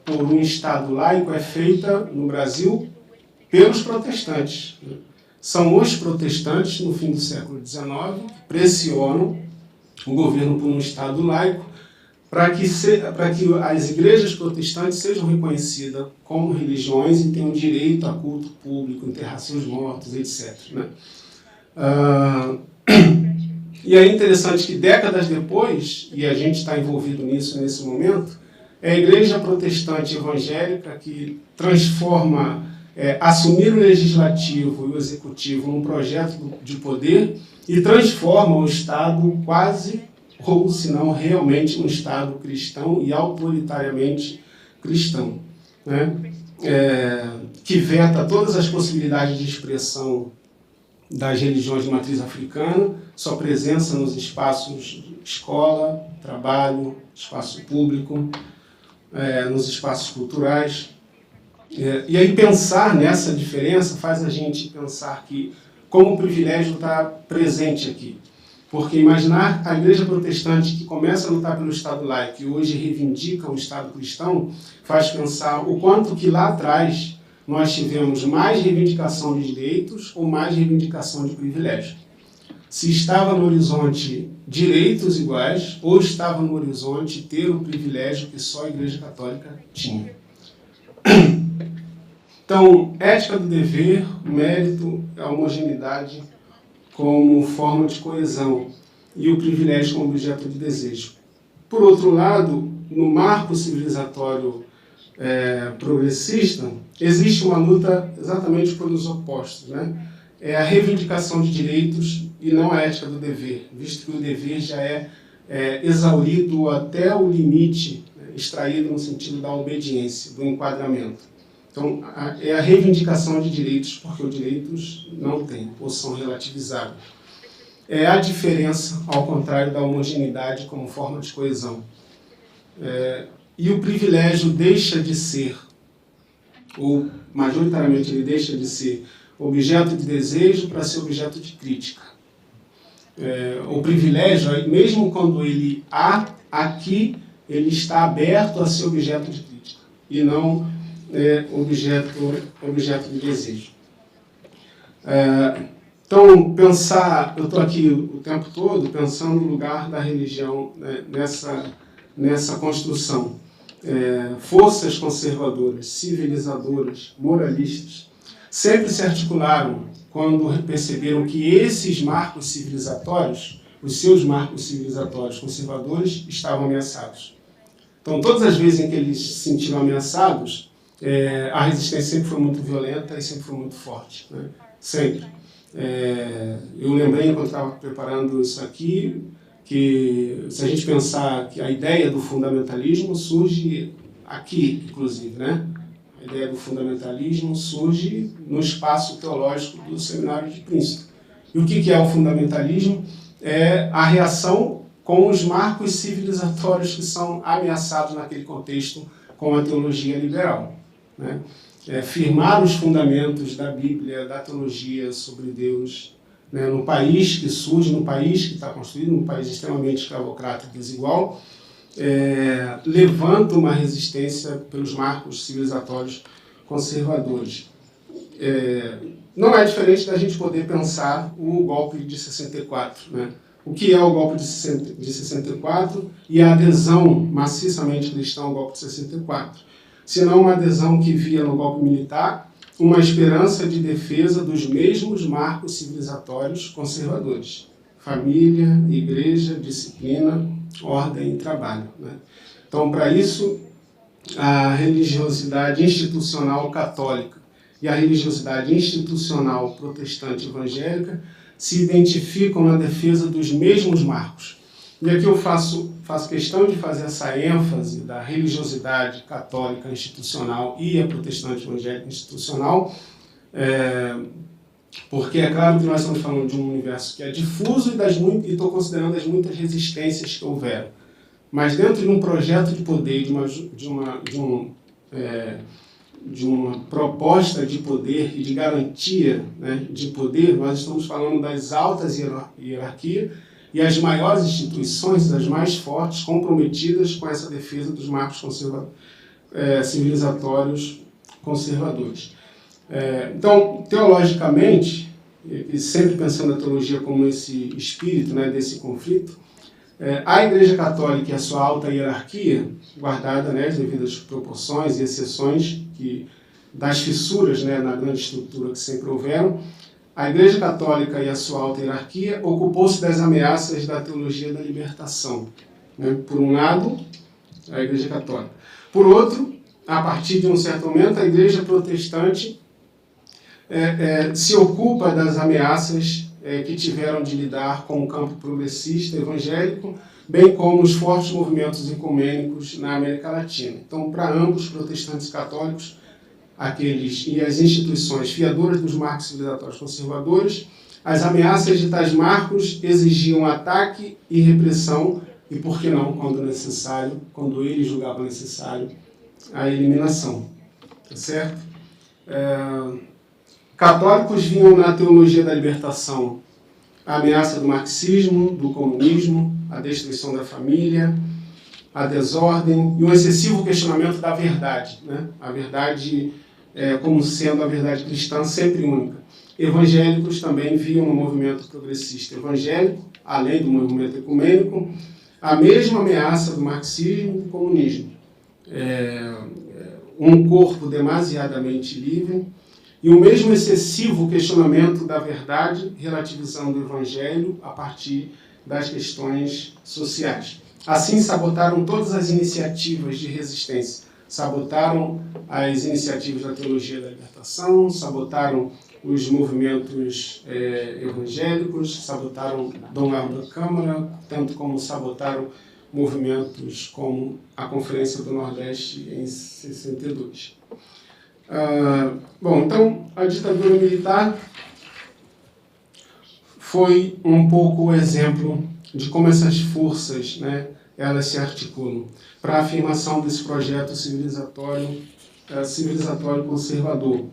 por um Estado laico é feita no Brasil pelos protestantes. São os protestantes, no fim do século XIX, que pressionam o governo por um Estado laico para que as igrejas protestantes sejam reconhecidas como religiões e tenham direito a culto público, enterrar seus mortos, etc. Né? E é interessante que décadas depois, e a gente está envolvido nisso nesse momento, é a igreja protestante evangélica que transforma assumir o legislativo e o executivo num projeto de poder e transforma o Estado quase, ou se não realmente, um Estado cristão e autoritariamente cristão, né? Que veta todas as possibilidades de expressão das religiões de matriz africana, sua presença nos espaços escola, trabalho, espaço público, nos espaços culturais. E aí pensar nessa diferença faz a gente pensar que como o privilégio está presente aqui. Porque imaginar a igreja protestante que começa a lutar pelo Estado laico e hoje reivindica o Estado cristão, faz pensar o quanto que lá atrás nós tivemos mais reivindicação de direitos ou mais reivindicação de privilégio. Se estava no horizonte direitos iguais ou estava no horizonte ter o privilégio que só a Igreja Católica tinha. Então, ética do dever, mérito, a homogeneidade como forma de coesão e o privilégio como objeto de desejo. Por outro lado, no marco civilizatório progressista, existe uma luta exatamente pelos opostos, né? É a reivindicação de direitos e não a ética do dever, visto que o dever já é exaurido até o limite, extraído no sentido da obediência, do enquadramento. Então, é a reivindicação de direitos, porque os direitos não têm, ou são relativizáveis. É a diferença, ao contrário da homogeneidade como forma de coesão. E o privilégio deixa de ser ou majoritariamente ele deixa de ser objeto de desejo para ser objeto de crítica. O privilégio, mesmo quando ele há aqui, ele está aberto a ser objeto de crítica e não objeto de desejo. Então, eu estou aqui o tempo todo pensando no lugar da religião, né, nessa construção. Forças conservadoras, civilizadoras, moralistas, sempre se articularam quando perceberam que esses marcos civilizatórios, os seus marcos civilizatórios conservadores, estavam ameaçados. Então, todas as vezes em que eles se sentiram ameaçados, a resistência sempre foi muito violenta e sempre foi muito forte, né? Sempre. Eu lembrei, enquanto estava preparando isso aqui, que se a gente pensar que a ideia do fundamentalismo surge aqui, inclusive, né? A ideia do fundamentalismo surge no espaço teológico do Seminário de Princeton. E o que é o fundamentalismo? É a reação com os marcos civilizatórios que são ameaçados naquele contexto com a teologia liberal, né? Firmar os fundamentos da Bíblia, da teologia sobre Deus, né, no país que surge, no país que está construído, num país extremamente escravocrata e desigual, levanta uma resistência pelos marcos civilizatórios conservadores. Não é diferente da gente poder pensar o golpe de 64, né? O que é o golpe de 64 e a adesão maciçamente cristã ao golpe de 64? Senão uma adesão que via no golpe militar uma esperança de defesa dos mesmos marcos civilizatórios conservadores. Família, igreja, disciplina, ordem e trabalho, né? Então, para isso, a religiosidade institucional católica e a religiosidade institucional protestante evangélica se identificam na defesa dos mesmos marcos. E aqui eu faço questão de fazer essa ênfase da religiosidade católica institucional e a protestante evangélica institucional, porque é claro que nós estamos falando de um universo que é difuso e estou considerando as muitas resistências que houveram. Mas dentro de um projeto de poder, de uma proposta de poder e de garantia, né, de poder, nós estamos falando das altas hierarquias e as maiores instituições, as mais fortes, comprometidas com essa defesa dos marcos civilizatórios conservadores. Então, teologicamente, e sempre pensando a teologia como esse espírito, né, desse conflito, a Igreja Católica e a sua alta hierarquia, guardada, né, as devidas proporções e exceções das fissuras, né, na grande estrutura que sempre houveram, a Igreja Católica e a sua alta hierarquia ocupou-se das ameaças da teologia da libertação, né? Por um lado, a Igreja Católica. Por outro, a partir de um certo momento, a Igreja Protestante se ocupa das ameaças que tiveram de lidar com o campo progressista evangélico, bem como os fortes movimentos ecumênicos na América Latina. Então, para ambos, protestantes e católicos, e as instituições fiadoras dos marcos civilizatórios conservadores, as ameaças de tais marcos exigiam ataque e repressão, e, por que não, quando eles julgavam necessário, a eliminação. Tá certo? Católicos viam na teologia da libertação a ameaça do marxismo, do comunismo, a destruição da família, a desordem e um excessivo questionamento da verdade, né? A verdade como sendo a verdade cristã sempre única. Evangélicos também viam no movimento progressista evangélico, além do movimento ecumênico, a mesma ameaça do marxismo e do comunismo. Um corpo demasiadamente livre e o mesmo excessivo questionamento da verdade, relativizando o evangelho a partir das questões sociais. Assim, sabotaram todas as iniciativas de resistência. Sabotaram as iniciativas da teologia da libertação, sabotaram os movimentos evangélicos, sabotaram Dom Helder da Câmara, tanto como sabotaram movimentos como a Conferência do Nordeste em 62. Então, a ditadura militar foi um pouco o exemplo de como essas forças, né, elas se articulam para a afirmação desse projeto civilizatório civilizatório conservador.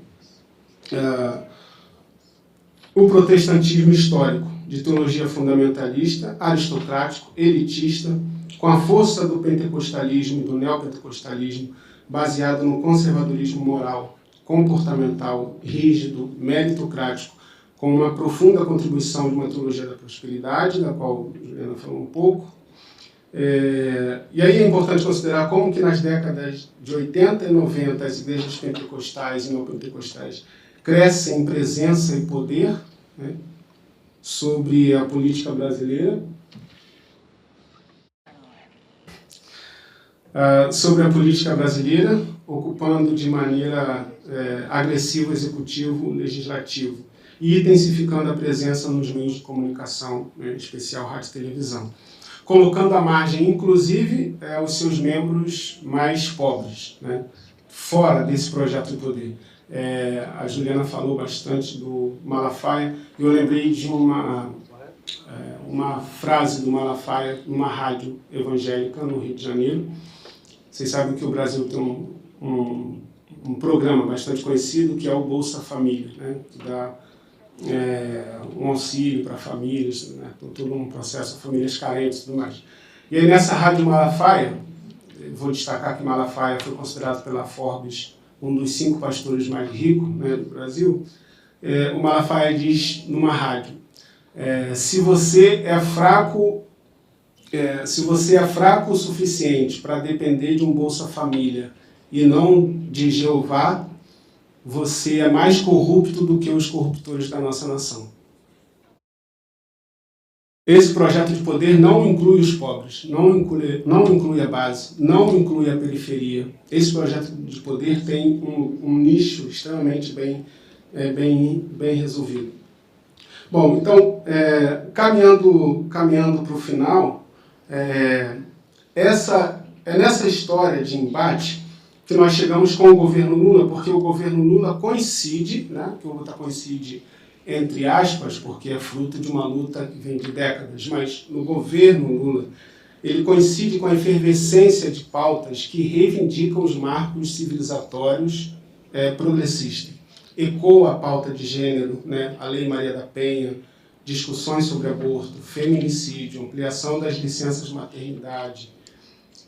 O protestantismo histórico, de teologia fundamentalista, aristocrático, elitista, com a força do pentecostalismo e do neopentecostalismo, baseado no conservadorismo moral, comportamental, rígido, meritocrático, com uma profunda contribuição de uma teologia da prosperidade, da qual a Juliana falou um pouco. E aí é importante considerar como que nas décadas de 80 e 90 as igrejas pentecostais e neopentecostais crescem em presença e poder, né, sobre a política brasileira. Sobre a política brasileira, ocupando de maneira agressiva o executivo, o legislativo, e intensificando a presença nos meios de comunicação, né, em especial rádio e televisão, colocando à margem, inclusive, os seus membros mais pobres, né, fora desse projeto de poder. A Juliana falou bastante do Malafaia, e eu lembrei de uma frase do Malafaia numa rádio evangélica no Rio de Janeiro. Vocês sabem que o Brasil tem um programa bastante conhecido, que é o Bolsa Família, né, que dá um auxílio para famílias, né, todo um processo, famílias carentes e tudo mais. E aí nessa rádio Malafaia, vou destacar que Malafaia foi considerado pela Forbes um dos 5 pastores mais ricos, né, do Brasil. O Malafaia diz numa rádio, se você é fraco o suficiente para depender de um Bolsa Família e não de Jeová, você é mais corrupto do que os corruptores da nossa nação. Esse projeto de poder não inclui os pobres, não inclui a base, não inclui a periferia. Esse projeto de poder tem um nicho extremamente bem resolvido. Bom, então, caminhando para o final, é nessa história de embate que nós chegamos com o governo Lula, porque o governo Lula coincide, né, que o Lula coincide entre aspas, porque é fruto de uma luta que vem de décadas, mas no governo Lula, ele coincide com a efervescência de pautas que reivindicam os marcos civilizatórios progressistas. Ecoa a pauta de gênero, né, a Lei Maria da Penha, discussões sobre aborto, feminicídio, ampliação das licenças de maternidade,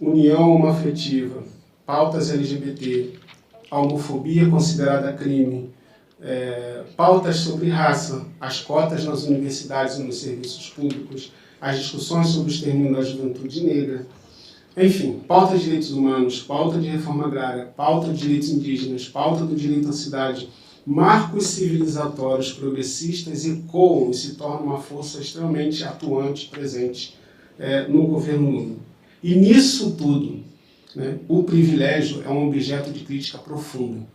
união homoafetiva, pautas LGBT, a homofobia considerada crime, pautas sobre raça, as cotas nas universidades e nos serviços públicos, as discussões sobre o extermínio da juventude negra, enfim, pauta de direitos humanos, pauta de reforma agrária, pauta de direitos indígenas, pauta do direito à cidade, marcos civilizatórios progressistas ecoam e se tornam uma força extremamente atuante, presente no governo Lula. E nisso tudo, né, o privilégio é um objeto de crítica profunda.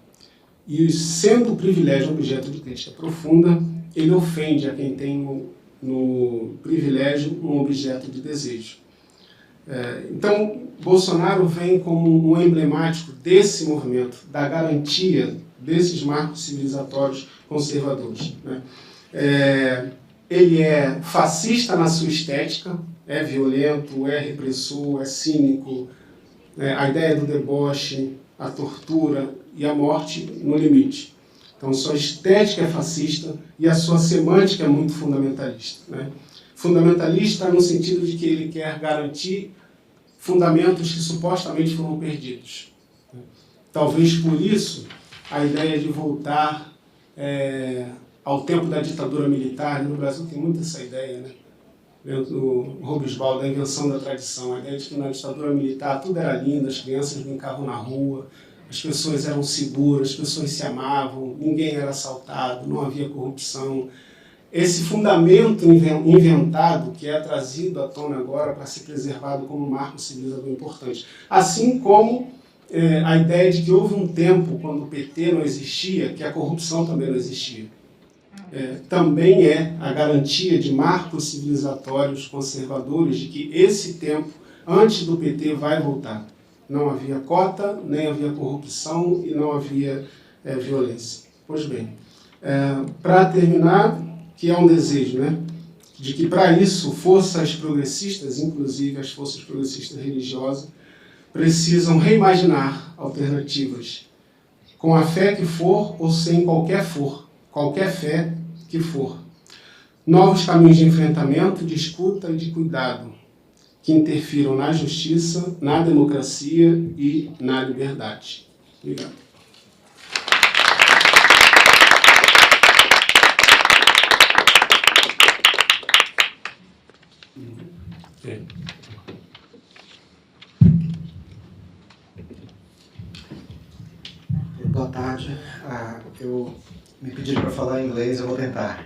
E sendo o privilégio objeto de crítica profunda, ele ofende a quem tem no privilégio um objeto de desejo. Então, Bolsonaro vem como um emblemático desse movimento, da garantia desses marcos civilizatórios conservadores, né? Ele é fascista na sua estética, é violento, é repressor, é cínico, a ideia do deboche, a tortura e a morte no limite. Então, sua estética é fascista e a sua semântica é muito fundamentalista, né? Fundamentalista no sentido de que ele quer garantir fundamentos que supostamente foram perdidos. Talvez por isso a ideia de voltar ao tempo da ditadura militar, no Brasil tem muito essa ideia, né? Do Robesbal, da invenção da tradição, a ideia de que na ditadura militar tudo era lindo, as crianças brincavam na rua, as pessoas eram seguras, as pessoas se amavam, ninguém era assaltado, não havia corrupção. Esse fundamento inventado que é trazido à tona agora para ser preservado como um marco civilizador importante. Assim como a ideia de que houve um tempo, quando o PT não existia, que a corrupção também não existia. Também é a garantia de marcos civilizatórios conservadores de que esse tempo, antes do PT, vai voltar. Não havia cota, nem havia corrupção e não havia violência. Pois bem, para terminar, que é um desejo, né, de que para isso forças progressistas, inclusive as forças progressistas religiosas, precisam reimaginar alternativas com a fé que for ou sem qualquer fé que for. Novos caminhos de enfrentamento, de escuta e de cuidado, que interfiram na justiça, na democracia e na liberdade. Obrigado. Boa tarde. Eu me pediram para falar em inglês, eu vou tentar.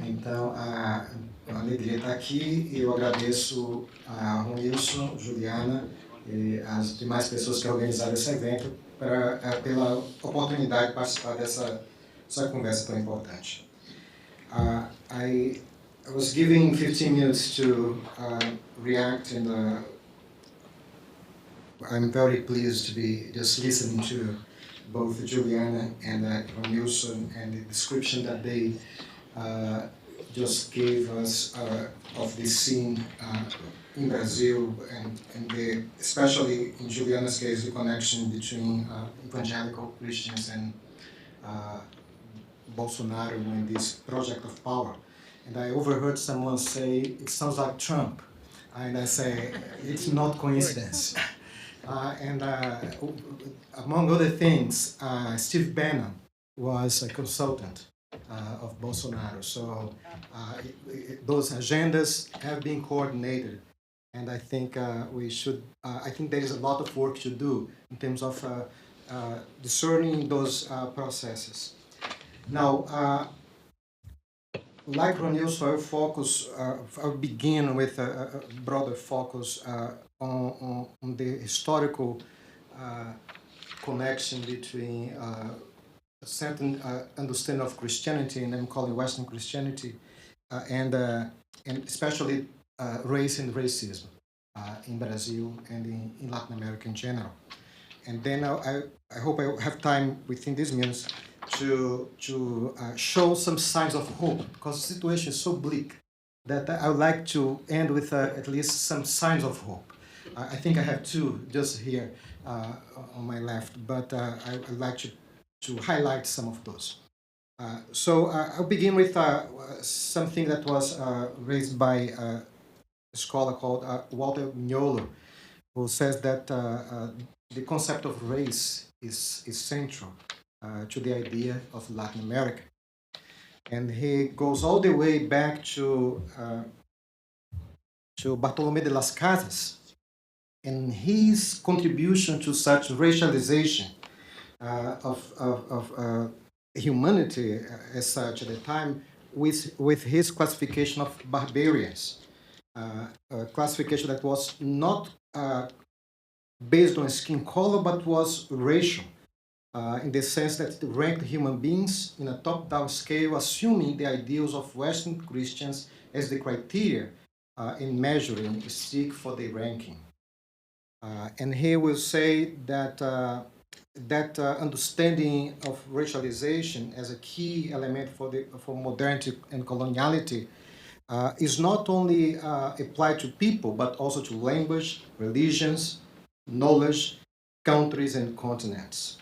Então, a alegria estar aqui e eu agradeço a Ronilson, Juliana e as demais pessoas que organizaram esse evento pela oportunidade de participar dessa conversa tão importante. I was given 15 minutes to react and I'm very pleased to be just listening to both Juliana and Ronilson and the description that they just gave us of the scene in Brazil and especially in Juliana's case, the connection between evangelical Christians and Bolsonaro and this project of power. And I overheard someone say, it sounds like Trump. And I say, it's not coincidence. Among other things, Steve Bannon was a consultant of Bolsonaro. So those agendas have been coordinated. And I think I think there is a lot of work to do in terms of discerning those processes. Now, like Ronilson, I'll begin with a broader focus on the historical connection between a certain understanding of Christianity, and I'm calling Western Christianity, and especially race and racism in Brazil and in Latin America in general. And then I hope I have time within these minutes to show some signs of hope, because the situation is so bleak that I would like to end with at least some signs of hope. I think I have two just here on my left, but I'd like to highlight some of those. So I'll begin with something that was raised by a scholar called Walter Mignolo, who says that the concept of race is central to the idea of Latin America. And he goes all the way back to Bartolomé de las Casas and his contribution to such racialization of humanity as such at the time with his classification of barbarians, a classification that was not based on skin color but was racial. In the sense that it ranked human beings in a top-down scale, assuming the ideals of Western Christians as the criteria in measuring stick for the ranking. And he will say that that understanding of racialization as a key element for modernity and coloniality is not only applied to people, but also to language, religions, knowledge, countries, and continents.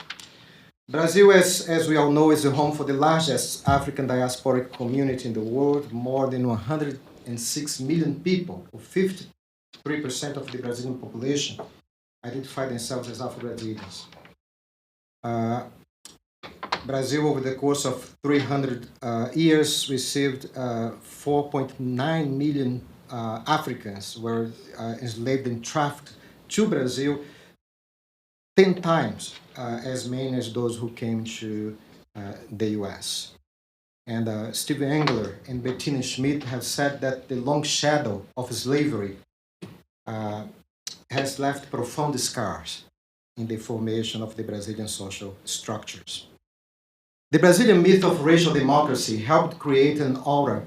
Brazil, as we all know, is the home for the largest African diasporic community in the world, more than 106 million people, or 53% of the Brazilian population, identify themselves as Afro-Brazilians. Brazil, over the course of 300 years, received 4.9 million Africans were enslaved and trafficked to Brazil, 10 times as many as those who came to the US. And Stephen Engler and Bettina Schmidt have said that the long shadow of slavery has left profound scars in the formation of the Brazilian social structures. The Brazilian myth of racial democracy helped create an aura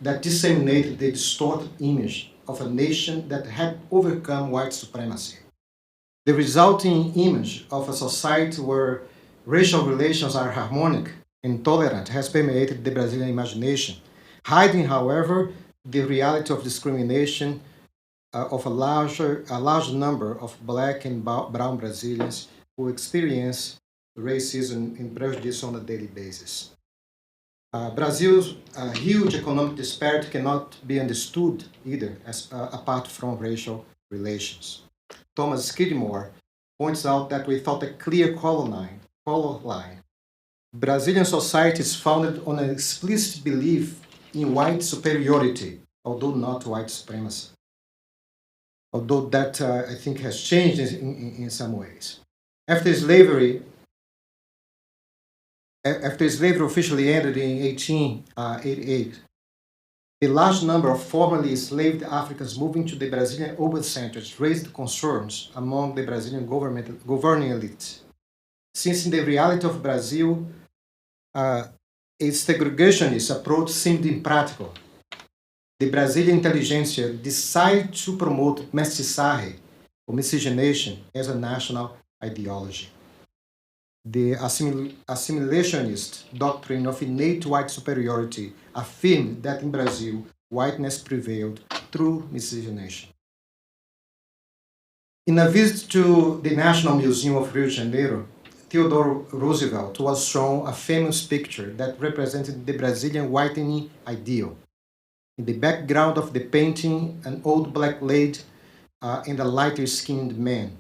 that disseminated the distorted image of a nation that had overcome white supremacy. The resulting image of a society where racial relations are harmonic and tolerant has permeated the Brazilian imagination, hiding, however, the reality of discrimination of a large number of black and brown Brazilians who experience racism and prejudice on a daily basis. Brazil's huge economic disparity cannot be understood either apart from racial relations. Thomas Skidmore points out that without a clear color line, Brazilian society is founded on an explicit belief in white superiority, although not white supremacy. Although that, I think, has changed in some ways. After slavery officially ended in 1888, the large number of formerly enslaved Africans moving to the Brazilian urban centers raised concerns among the Brazilian governing elite. Since in the reality of Brazil, a segregationist approach seemed impractical, the Brazilian intelligentsia decided to promote mestiçagem, or miscegenation, as a national ideology. The assimilationist doctrine of innate white superiority affirmed that in Brazil, whiteness prevailed through miscegenation. In a visit to the National Museum of Rio de Janeiro, Theodore Roosevelt was shown a famous picture that represented the Brazilian whitening ideal. In the background of the painting, an old black lady and a lighter-skinned man.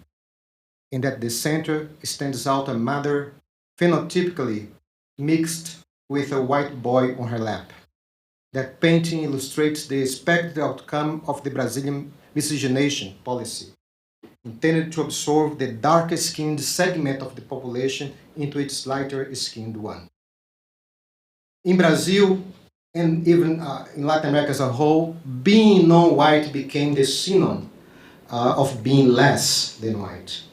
And at the center stands out a mother phenotypically mixed with a white boy on her lap. That painting illustrates the expected outcome of the Brazilian miscegenation policy, intended to absorb the darker-skinned segment of the population into its lighter-skinned one. In Brazil, and even in Latin America as a whole, being non-white became the synonym of being less than white.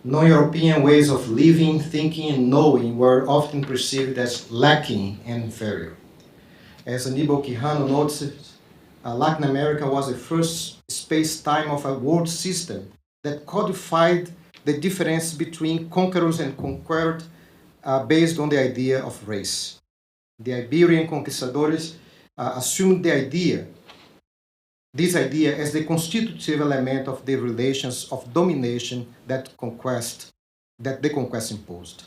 Non-European ways of living, thinking, and knowing were often perceived as lacking and inferior. As Aníbal Quijano notes, Latin America was the first space-time of a world system that codified the difference between conquerors and conquered based on the idea of race. The Iberian conquistadores assumed this idea as the constitutive element of the relations of domination that the conquest imposed.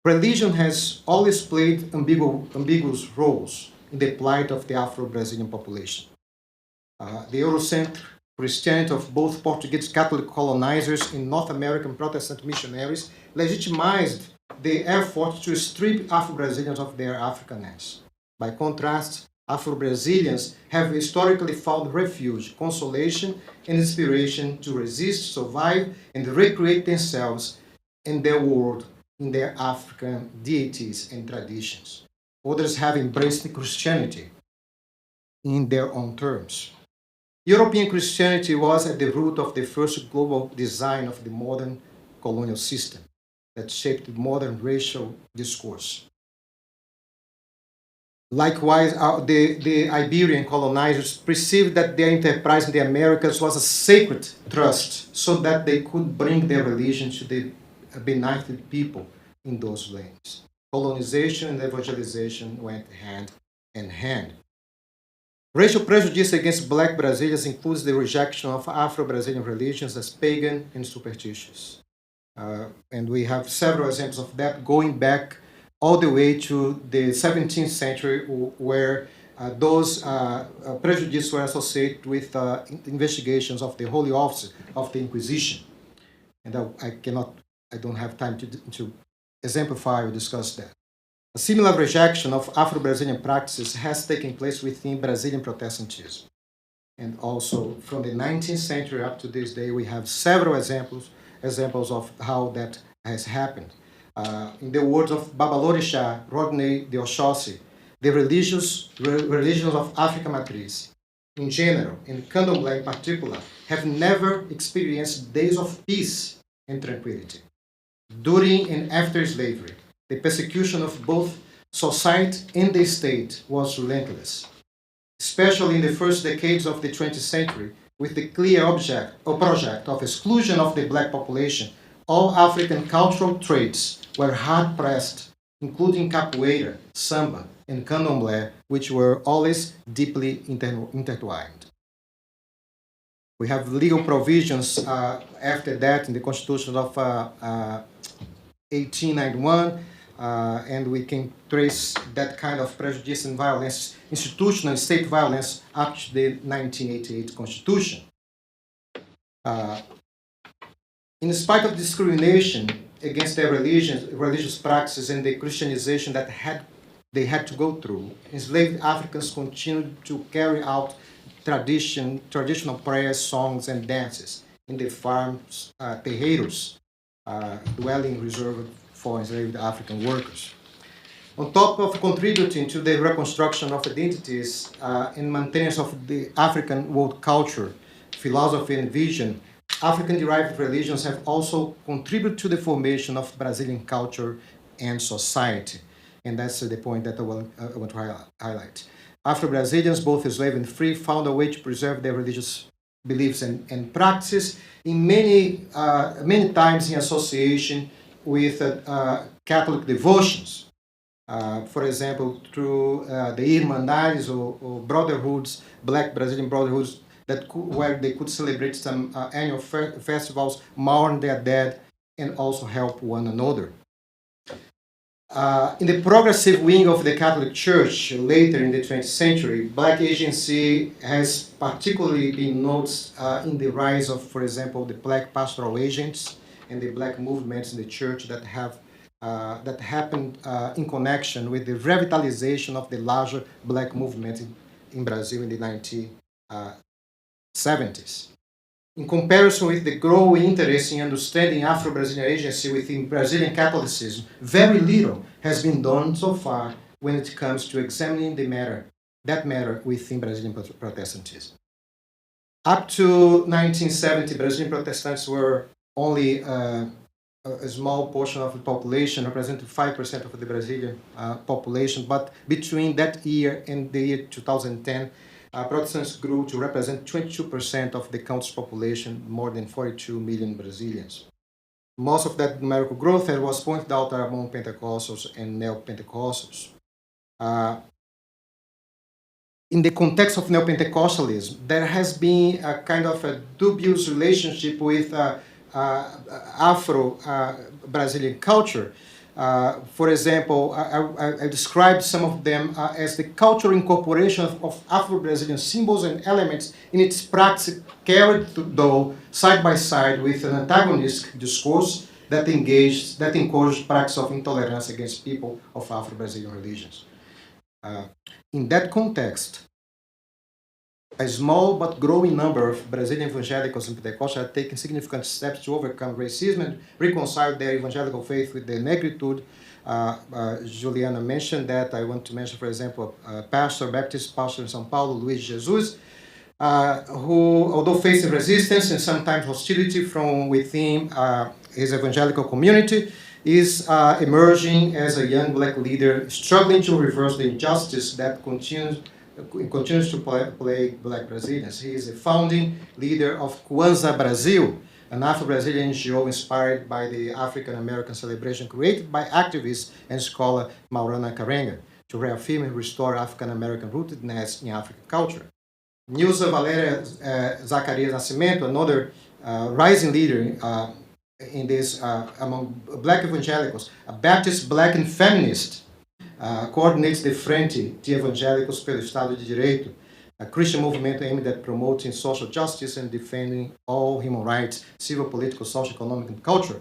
Religion has always played ambiguous roles in the plight of the Afro-Brazilian population. The Eurocentric Christianity of both Portuguese Catholic colonizers and North American Protestant missionaries legitimized the effort to strip Afro-Brazilians of their Africanness. By contrast, Afro-Brazilians have historically found refuge, consolation, and inspiration to resist, survive, and recreate themselves and their world in their African deities and traditions. Others have embraced Christianity in their own terms. European Christianity was at the root of the first global design of the modern colonial system that shaped modern racial discourse. Likewise, the Iberian colonizers perceived that their enterprise in the Americas was a sacred trust so that they could bring their religion to the benighted people in those lands. Colonization and evangelization went hand in hand. Racial prejudice against black Brazilians includes the rejection of Afro-Brazilian religions as pagan and superstitious. And we have several examples of that going back all the way to the 17th century, where those prejudices were associated with investigations of the Holy Office of the Inquisition. And I don't have time to exemplify or discuss that. A similar rejection of Afro-Brazilian practices has taken place within Brazilian Protestantism. And also from the 19th century up to this day, we have several examples of how that has happened. In the words of Babalorixá Rodney de Oxóssi, the religions of African matriz, in general, and Candomblé in particular, have never experienced days of peace and tranquility. During and after slavery, the persecution of both society and the state was relentless, especially in the first decades of the 20th century, with the clear project of exclusion of the black population. All African cultural traits were hard-pressed, including capoeira, samba, and candomblé, which were always deeply intertwined. We have legal provisions after that in the Constitution of 1891, and we can trace that kind of prejudice and violence, institutional state violence, up to the 1988 Constitution. In spite of discrimination against their religious practices and the Christianization that they had to go through, enslaved Africans continued to carry out traditional prayers, songs, and dances in the farms, terreiros, dwelling reserved for enslaved African workers. On top of contributing to the reconstruction of identities and maintenance of the African world culture, philosophy, and vision, African-derived religions have also contributed to the formation of Brazilian culture and society. And that's the point that I want to highlight. Afro-Brazilians, both slave and free, found a way to preserve their religious beliefs and practices, in many times in association with Catholic devotions. For example, through the Irmandades or brotherhoods, black Brazilian brotherhoods, where they could celebrate some annual festivals, mourn their dead, and also help one another. In the progressive wing of the Catholic Church, later in the 20th century, black agency has particularly been noticed in the rise of, for example, the black pastoral agents and the black movements in the church that happened in connection with the revitalization of the larger black movement in Brazil in the 1970s. In comparison with the growing interest in understanding Afro-Brazilian agency within Brazilian Catholicism, very little has been done so far when it comes to examining that matter within Brazilian Protestantism. Up to 1970, Brazilian Protestants were only a small portion of the population, representing 5% of the Brazilian population, but between that year and the year 2010, Protestants grew to represent 22% of the country's population, more than 42 million Brazilians. Most of that numerical growth, as was pointed out, are among Pentecostals and Neo-Pentecostals. In the context of Neo-Pentecostalism, there has been a kind of a dubious relationship with Afro-Brazilian culture. For example, I described some of them as the cultural incorporation of Afro-Brazilian symbols and elements in its practice, carried though side by side with an antagonistic discourse that encouraged practice of intolerance against people of Afro-Brazilian religions. In that context, a small but growing number of Brazilian evangelicals and Pentecostals have taken significant steps to overcome racism and reconcile their evangelical faith with the negritude. Juliana mentioned that. I want to mention, for example, Baptist pastor in São Paulo, Luiz Jesus, who, although facing resistance and sometimes hostility from within his evangelical community, is emerging as a young black leader, struggling to reverse the injustice that continues to plague black Brazilians. He is a founding leader of Kwanzaa Brazil, an Afro-Brazilian NGO inspired by the African-American celebration created by activist and scholar Maurana Karenga to reaffirm and restore African-American rootedness in African culture. Nilza Valéria Zacarias Nascimento, another rising leader in this among black evangelicals, a Baptist black and feminist, coordinates the Frente de Evangélicos pelo Estado de Direito, a Christian movement aimed at promoting social justice and defending all human rights, civil, political, social, economic, and culture.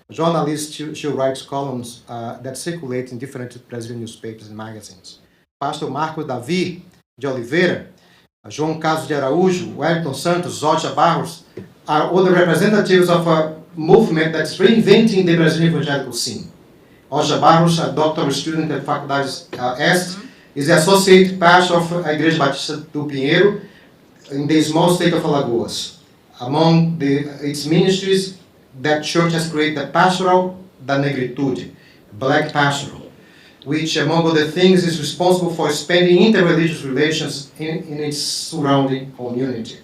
A journalist, she writes columns that circulate in different Brazilian newspapers and magazines. Pastor Marcos Davi de Oliveira, João Carlos de Araújo, Wellington Santos, Zotia Barros are all the representatives of a movement that's reinventing the Brazilian evangelical scene. Oja Barros, a doctoral student at Faculdades Est, is the associate pastor of a Igreja Batista do Pinheiro in the small state of Alagoas. Among its ministries, that church has created the Pastoral da Negritude, Black Pastoral, which, among other things, is responsible for expanding interreligious relations in its surrounding community.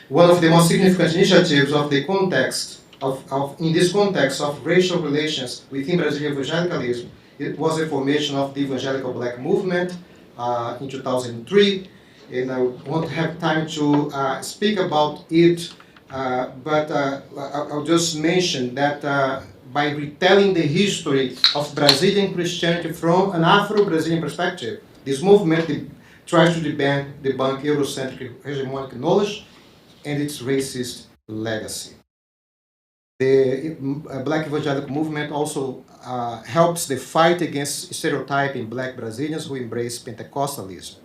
One of the most significant initiatives of the context in this context of racial relations within Brazilian evangelicalism, it was the formation of the Evangelical Black Movement in 2003, and I won't have time to speak about it, but I'll just mention that by retelling the history of Brazilian Christianity from an Afro-Brazilian perspective. This movement tries to debunk Eurocentric hegemonic knowledge and its racist legacy. The Black evangelical movement also helps the fight against stereotyping Black Brazilians who embrace Pentecostalism.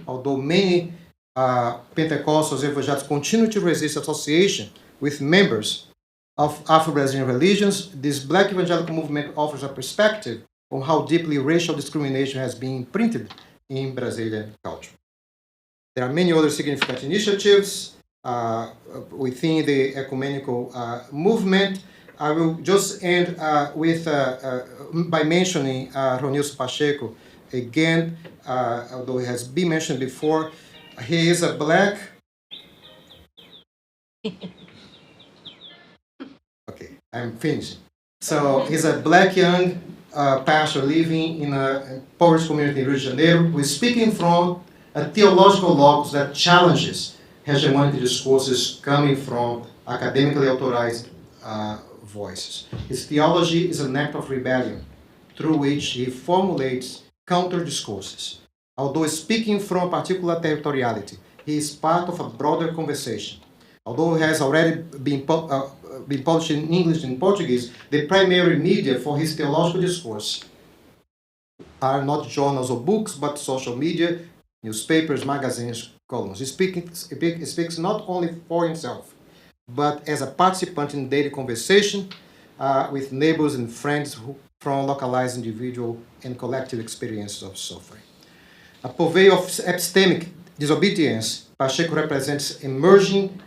Although many Pentecostals evangelists continue to resist association with members of Afro-Brazilian religions, this Black evangelical movement offers a perspective on how deeply racial discrimination has been imprinted in Brazilian culture. There are many other significant initiatives within the ecumenical movement. I will just end by mentioning Ronilson Pacheco again, although he has been mentioned before. He is a Black. Okay, I'm finishing. So he's a Black young pastor living in a poverty community in Rio de Janeiro who is speaking from a theological locus that challenges hegemonic discourses coming from academically authorized voices. His theology is an act of rebellion through which he formulates counter-discourses. Although speaking from a particular territoriality, he is part of a broader conversation. Although he has already been published in English and Portuguese, the primary media for his theological discourse are not journals or books, but social media, newspapers, magazines, columns. He speaks not only for himself, but as a participant in daily conversation with neighbors and friends from localized individual and collective experiences of suffering. A purveyor of epistemic disobedience, Pacheco represents emerging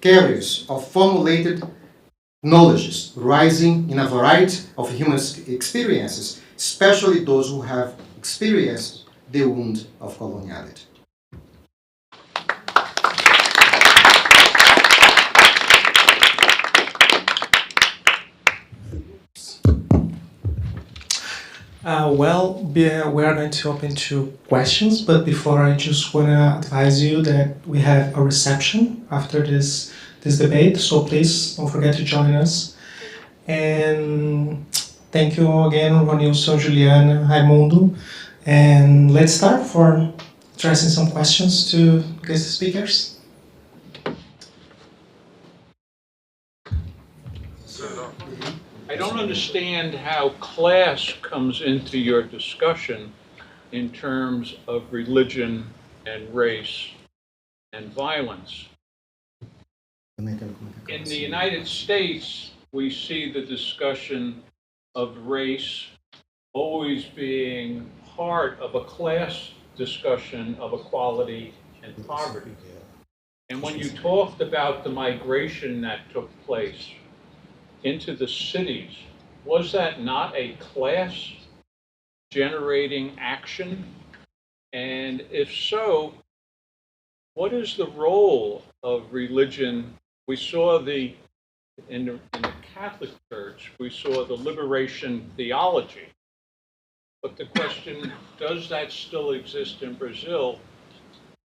carriers of formulated knowledges rising in a variety of human experiences, especially those who have experienced the wound of coloniality. We are going to open to questions, but before I just want to advise you that we have a reception after this debate, so please don't forget to join us. And thank you again, Ronilson, Juliana, Raimundo. And let's start for addressing some questions to guest speakers. I don't understand how class comes into your discussion in terms of religion and race and violence. In the United States, we see the discussion of race always being part of a class discussion of equality and poverty. And when you talked about the migration that took place into the cities, was that not a class generating action? And if so, what is the role of religion? We saw in the Catholic Church, we saw the liberation theology. But the question, does that still exist in Brazil?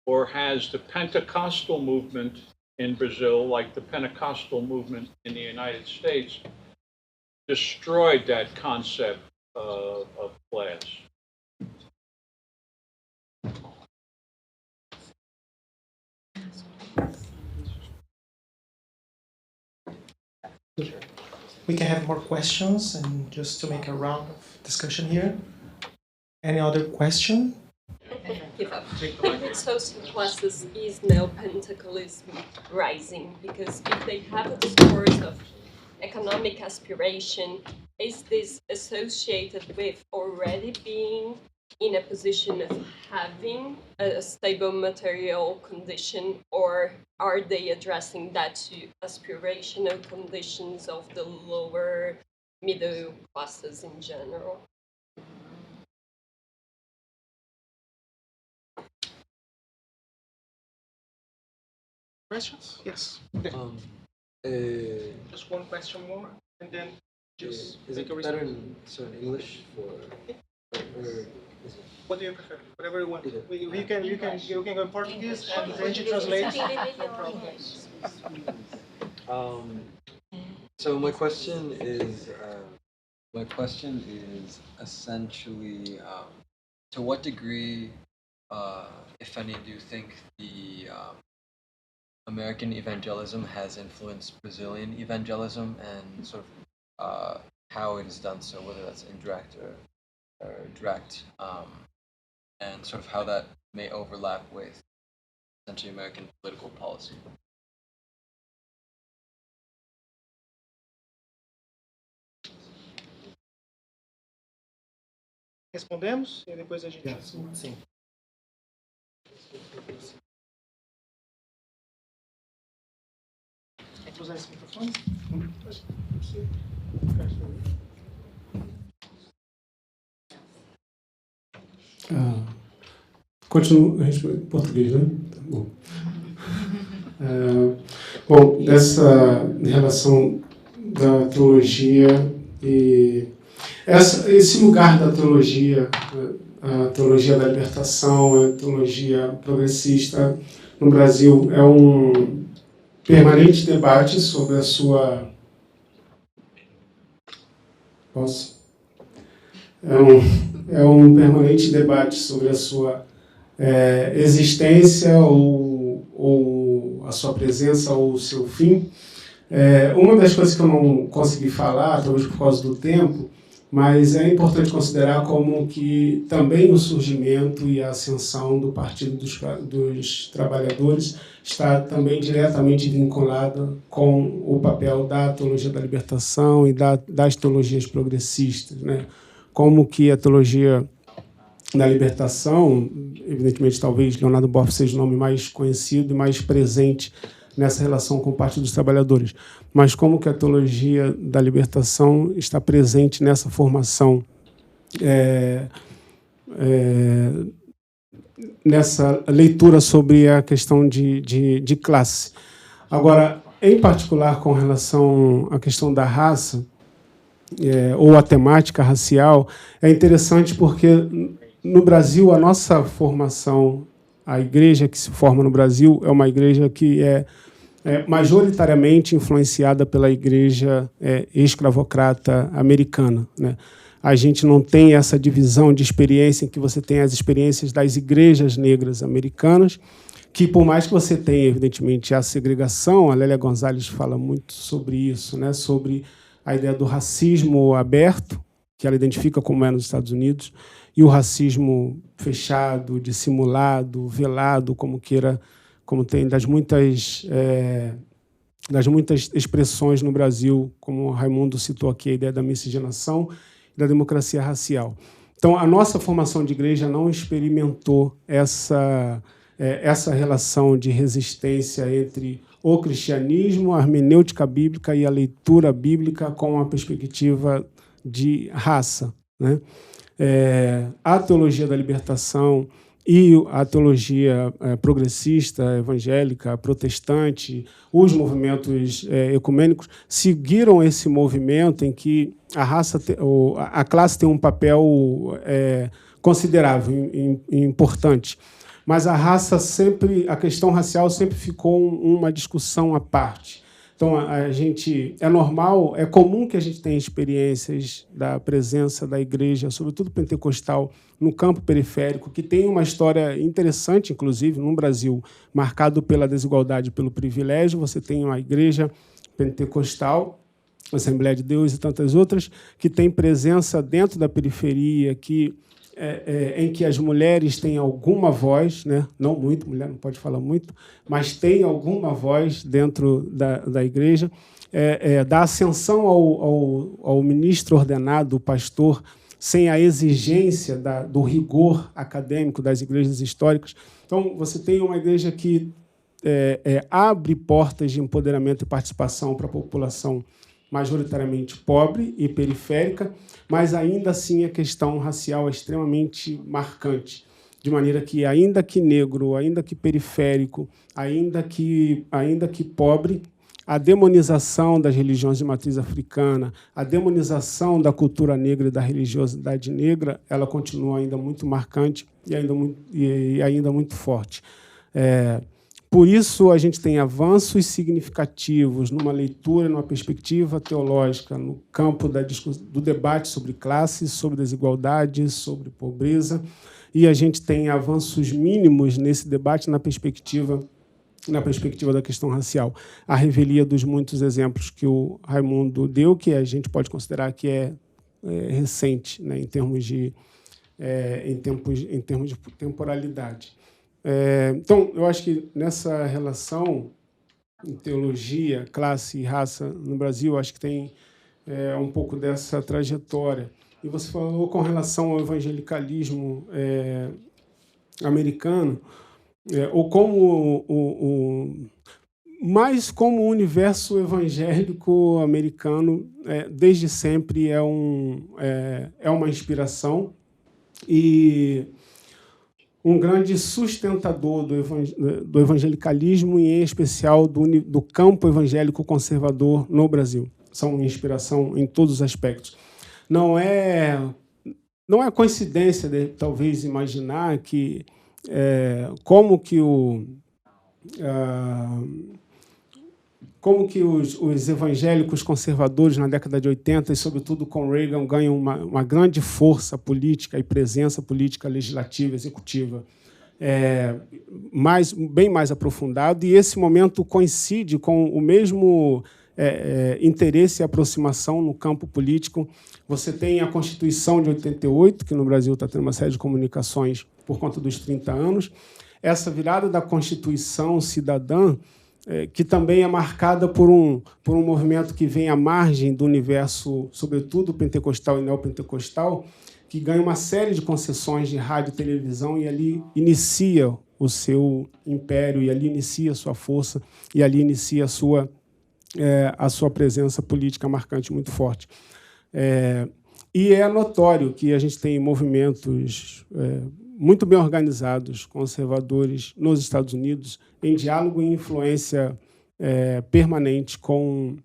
Or has the Pentecostal movement in Brazil, like the Pentecostal movement in the United States, destroyed that concept of class? We can have more questions and just to make a round of discussion here. Any other question? In which social classes is neo-Pentecostalism rising? Because if they have a discourse of economic aspiration, is this associated with already being in a position of having a stable material condition, or are they addressing that to aspirational conditions of the lower middle classes in general? Questions? Yes. Just one question more, and then just is it better in English for? What do you prefer? Whatever you want. You can go in Portuguese and then you translate. No problem. So my question is essentially, to what degree, if any, do you think the American evangelism has influenced Brazilian evangelism, and sort of how it is done so, whether that's indirect or direct, and sort of how that may overlap with essentially American political policy? Respondemos e depois a gente... Sim. Tem que usar esse microfone? Continuo em português, né? Tá bom. Bom, dessa relação da teologia e esse lugar da teologia, a teologia da libertação, a teologia progressista no Brasil é um permanente debate sobre a sua... Posso? É um permanente debate sobre a sua existência ou a sua presença ou o seu fim. Uma das coisas que eu não consegui falar, talvez por causa do tempo, mas é importante considerar como que também o surgimento e a ascensão do Partido dos Trabalhadores está também diretamente vinculada com o papel da teologia da libertação e das teologias progressistas, né? Como que a teologia da libertação, evidentemente, talvez Leonardo Boff seja o nome mais conhecido e mais presente nessa relação com o Partido dos Trabalhadores, mas como que a teologia da libertação está presente nessa formação, nessa leitura sobre a questão de classe. Agora, em particular com relação à questão da raça, ou a temática racial, é interessante porque no Brasil a nossa formação, a igreja que se forma no Brasil é uma igreja que é majoritariamente influenciada pela igreja escravocrata americana, né? A gente não tem essa divisão de experiência em que você tem as experiências das igrejas negras americanas, que por mais que você tenha, evidentemente, a segregação, a Lélia Gonzalez fala muito sobre isso, né? Sobre a ideia do racismo aberto, que ela identifica como é nos Estados Unidos, e o racismo fechado, dissimulado, velado, como queira, como tem das muitas expressões no Brasil, como o Raimundo citou aqui, a ideia da miscigenação e da democracia racial. Então, a nossa formação de igreja não experimentou essa relação de resistência entre o cristianismo, a hermenêutica bíblica e a leitura bíblica com a perspectiva de raça, né? A teologia da libertação e a teologia progressista, evangélica, protestante, os movimentos ecumênicos seguiram esse movimento em que a classe tem um papel considerável e importante. Mas a questão racial sempre ficou uma discussão à parte. Então, é normal, é comum que a gente tenha experiências da presença da igreja, sobretudo pentecostal, no campo periférico, que tem uma história interessante, inclusive, no Brasil, marcado pela desigualdade e pelo privilégio. Você tem uma igreja pentecostal, a Assembleia de Deus e tantas outras, que tem presença dentro da periferia, em que as mulheres têm alguma voz, né? Não muito, mulher não pode falar muito, mas tem alguma voz dentro da igreja, da ascensão ao ministro ordenado, o pastor, sem a exigência do rigor acadêmico das igrejas históricas. Então, você tem uma igreja que abre portas de empoderamento e participação para a população majoritariamente pobre e periférica, mas ainda assim a questão racial é extremamente marcante, de maneira que, ainda que negro, ainda que periférico, ainda que pobre, a demonização das religiões de matriz africana, a demonização da cultura negra e da religiosidade negra, ela continua ainda muito marcante e ainda muito forte. Por isso, a gente tem avanços significativos numa leitura, numa perspectiva teológica, no campo do debate sobre classes, sobre desigualdades, sobre pobreza, e a gente tem avanços mínimos nesse debate na perspectiva da questão racial. A revelia dos muitos exemplos que o Raimundo deu, que a gente pode considerar que é recente, né, em termos de temporalidade. Então, eu acho que nessa relação em teologia, classe e raça no Brasil, acho que tem um pouco dessa trajetória. E você falou com relação ao evangelicalismo americano, ou como mais como o universo evangélico americano desde sempre é uma inspiração e um grande sustentador do evangelicalismo e, em especial, do campo evangélico conservador no Brasil. São uma inspiração em todos os aspectos. Não é coincidência, talvez, imaginar que como que os evangélicos conservadores na década de 80, e sobretudo com Reagan, ganham uma grande força política e presença política legislativa, executiva, bem mais aprofundado, e esse momento coincide com o mesmo interesse e aproximação no campo político. Você tem a Constituição de 88, que no Brasil está tendo uma série de comunicações por conta dos 30 anos. Essa virada da Constituição cidadã, que também é marcada por um movimento que vem à margem do universo, sobretudo pentecostal e neopentecostal, que ganha uma série de concessões de rádio e televisão e ali inicia o seu império, e ali inicia a sua força, e ali inicia a sua presença política marcante muito forte. E é notório que a gente tem movimentos muito bem organizados, conservadores, nos Estados Unidos, em diálogo e influência permanente com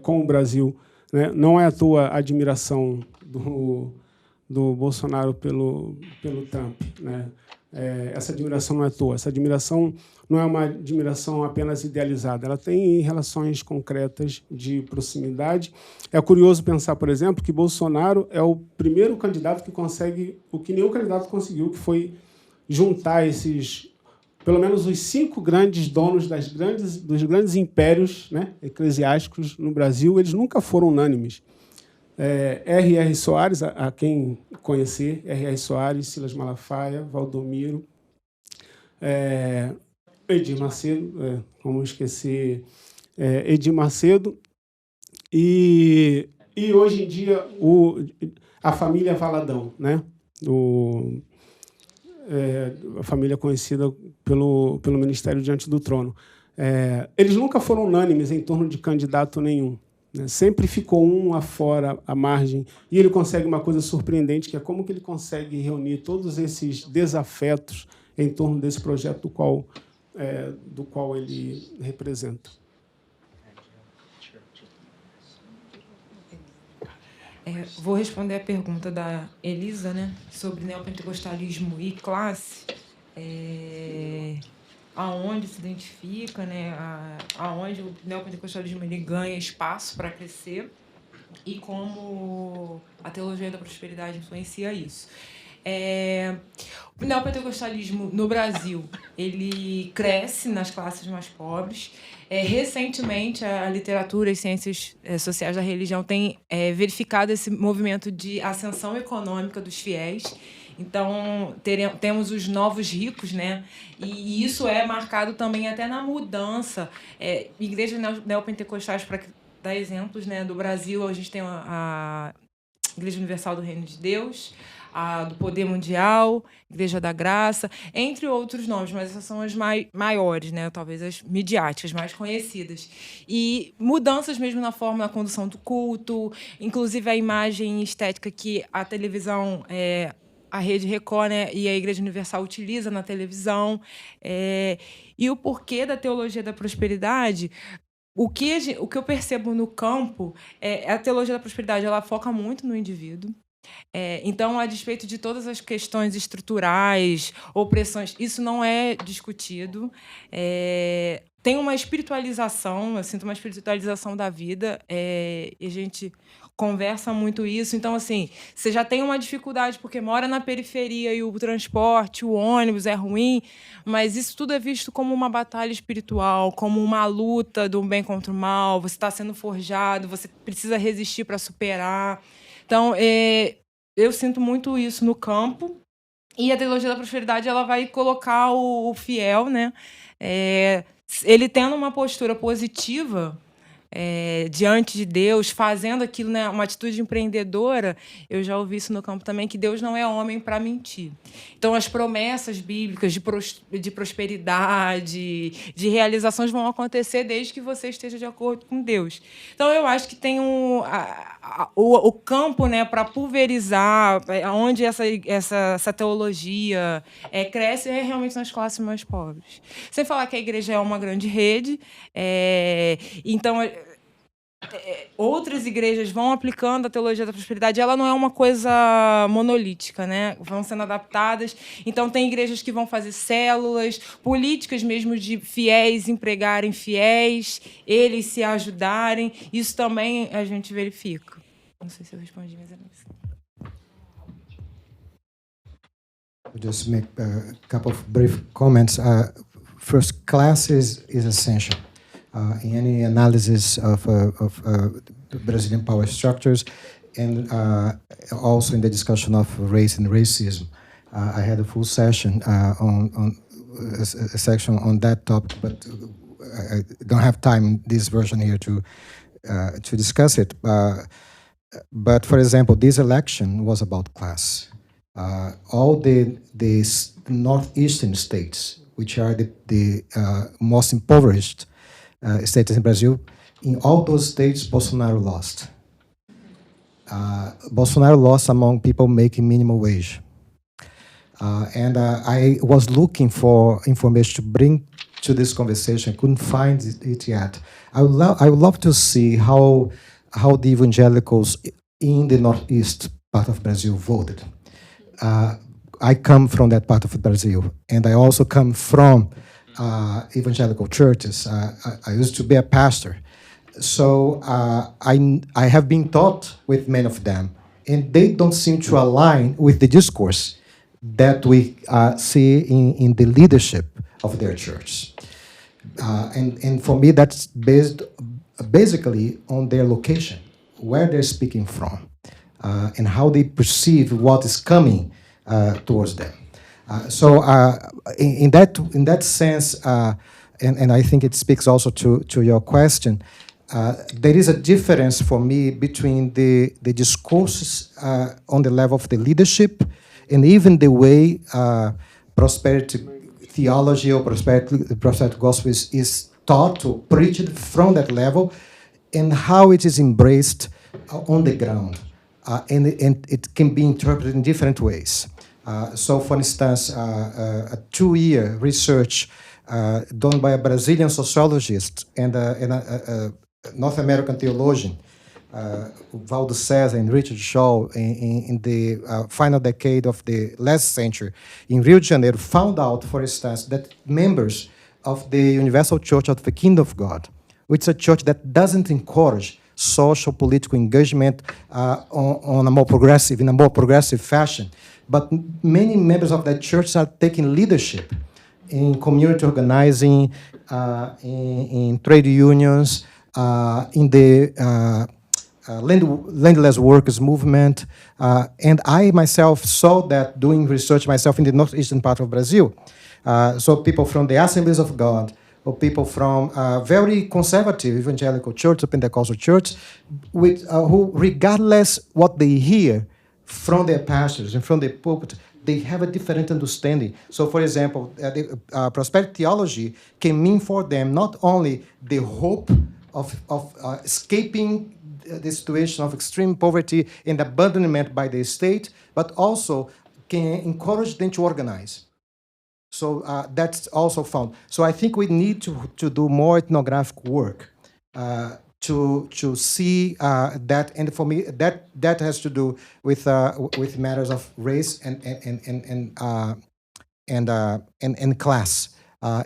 o Brasil, né? Não é à toa a admiração do Bolsonaro pelo Trump, né? Essa admiração não é à toa. Essa admiração não é uma admiração apenas idealizada. Ela tem relações concretas de proximidade. É curioso pensar, por exemplo, que Bolsonaro é o primeiro candidato que consegue o que nenhum candidato conseguiu, que foi juntar pelo menos os 5 grandes donos dos grandes impérios, né, eclesiásticos no Brasil. Eles nunca foram unânimes. R.R. Soares, a quem conhecer, R.R. Soares, Silas Malafaia, Valdomiro, Edir Macedo, como esquecer Edir Macedo, e hoje em dia a família Valadão, né? A família conhecida pelo Ministério Diante do Trono. Eles nunca foram unânimes em torno de candidato nenhum. Sempre ficou um afora, à margem, e ele consegue uma coisa surpreendente, que é como que ele consegue reunir todos esses desafetos em torno desse projeto do qual ele representa. Vou responder a pergunta da Elisa, né, sobre neopentecostalismo e classe. Aonde se identifica, né, aonde o neopentecostalismo ele ganha espaço para crescer e como a teologia da prosperidade influencia isso. O neopentecostalismo no Brasil ele cresce nas classes mais pobres. Recentemente, a literatura e ciências sociais da religião tem verificado esse movimento de ascensão econômica dos fiéis. Então, temos os novos ricos, né? E isso é marcado também até na mudança. Igrejas neopentecostais, para dar exemplos, né, do Brasil, a gente tem a Igreja Universal do Reino de Deus, a do Poder Mundial, Igreja da Graça, entre outros nomes, mas essas são as maiores, né? Talvez as midiáticas, mais conhecidas. E mudanças mesmo na forma, na condução do culto, inclusive a imagem estética que a televisão... a Rede Record, né, e a Igreja Universal utiliza na televisão. E o porquê da teologia da prosperidade, o que eu percebo no campo, a teologia da prosperidade ela foca muito no indivíduo, Então, a despeito de todas as questões estruturais, opressões, isso não é discutido. Tem uma espiritualização, eu sinto uma espiritualização da vida, e a gente conversa muito isso. Então, assim, você já tem uma dificuldade porque mora na periferia e o transporte, o ônibus é ruim, mas isso tudo é visto como uma batalha espiritual, como uma luta do bem contra o mal, você está sendo forjado, você precisa resistir para superar. Então, eu sinto muito isso no campo. E a teologia da prosperidade ela vai colocar o fiel, né? Ele tendo uma postura positiva diante de Deus, fazendo aquilo, né, uma atitude empreendedora. Eu já ouvi isso no campo também, que Deus não é homem para mentir. Então, as promessas bíblicas de prosperidade, de realizações vão acontecer desde que você esteja de acordo com Deus. Então, eu acho que tem o campo, né, para pulverizar, onde essa teologia cresce, é realmente nas classes mais pobres. Sem falar que a igreja é uma grande rede, então outras igrejas vão aplicando a teologia da prosperidade, ela não é uma coisa monolítica, né? Vão sendo adaptadas. Então, tem igrejas que vão fazer células, políticas mesmo de fiéis empregarem fiéis, eles se ajudarem. Isso também a gente verifica. Não sei se eu respondi, mas é isso. I'll just make a couple of brief comments. First, class is essential. In any analysis of Brazilian power structures, and also in the discussion of race and racism. I had a full session on a section on that topic, but I don't have time in this version here to discuss it. But for example, this election was about class. All the northeastern states, which are the most impoverished states in Brazil, in all those states, Bolsonaro lost. Bolsonaro lost among people making minimum wage. And I was looking for information to bring to this conversation. I couldn't find it yet. I would love to see how the evangelicals in the northeast part of Brazil voted. I come from that part of Brazil, and I also come from evangelical churches. I used to be a pastor. So I have been taught with many of them, and they don't seem to align with the discourse that we see in the leadership of their church. And for me, that's based basically on their location, where they're speaking from, and how they perceive what is coming towards them. So in that sense, and I think it speaks also to your question, there is a difference for me between the discourses on the level of the leadership and even the way prosperity theology or prosperity gospel is taught to preach it from that level, and how it is embraced on the ground. And it can be interpreted in different ways. So, for instance, a 2-year research done by a Brazilian sociologist and a North American theologian, Valdo César and Richard Shaw, in the final decade of the last century in Rio de Janeiro, found out, for instance, that members of the Universal Church of the Kingdom of God, which is a church that doesn't encourage social, political engagement in a more progressive fashion, but many members of that church are taking leadership in community organizing, in trade unions, in the landless workers movement. And I myself saw that doing research myself in the northeastern part of Brazil. So people from the Assemblies of God, or people from very conservative evangelical church, Pentecostal church, who, regardless what they hear from their pastors and from the pulpit, they have a different understanding. So, for example, prosperity theology can mean for them not only the hope of escaping the situation of extreme poverty and abandonment by the state, but also can encourage them to organize. So that's also found. So I think we need to do more ethnographic work to see that, and for me that has to do with matters of race and class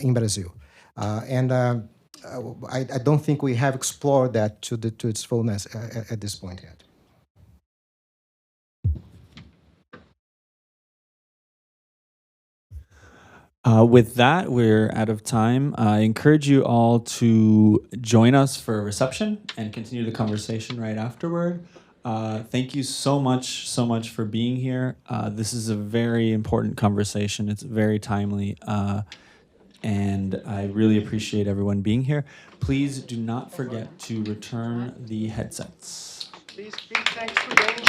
in Brazil, and I don't think we have explored that to its fullness at this point yet. With that, we're out of time. I encourage you all to join us for a reception and continue the conversation right afterward. Thank you so much for being here. This is a very important conversation. It's very timely, and I really appreciate everyone being here. Please do not forget to return the headsets. Please, big thanks to Wendy.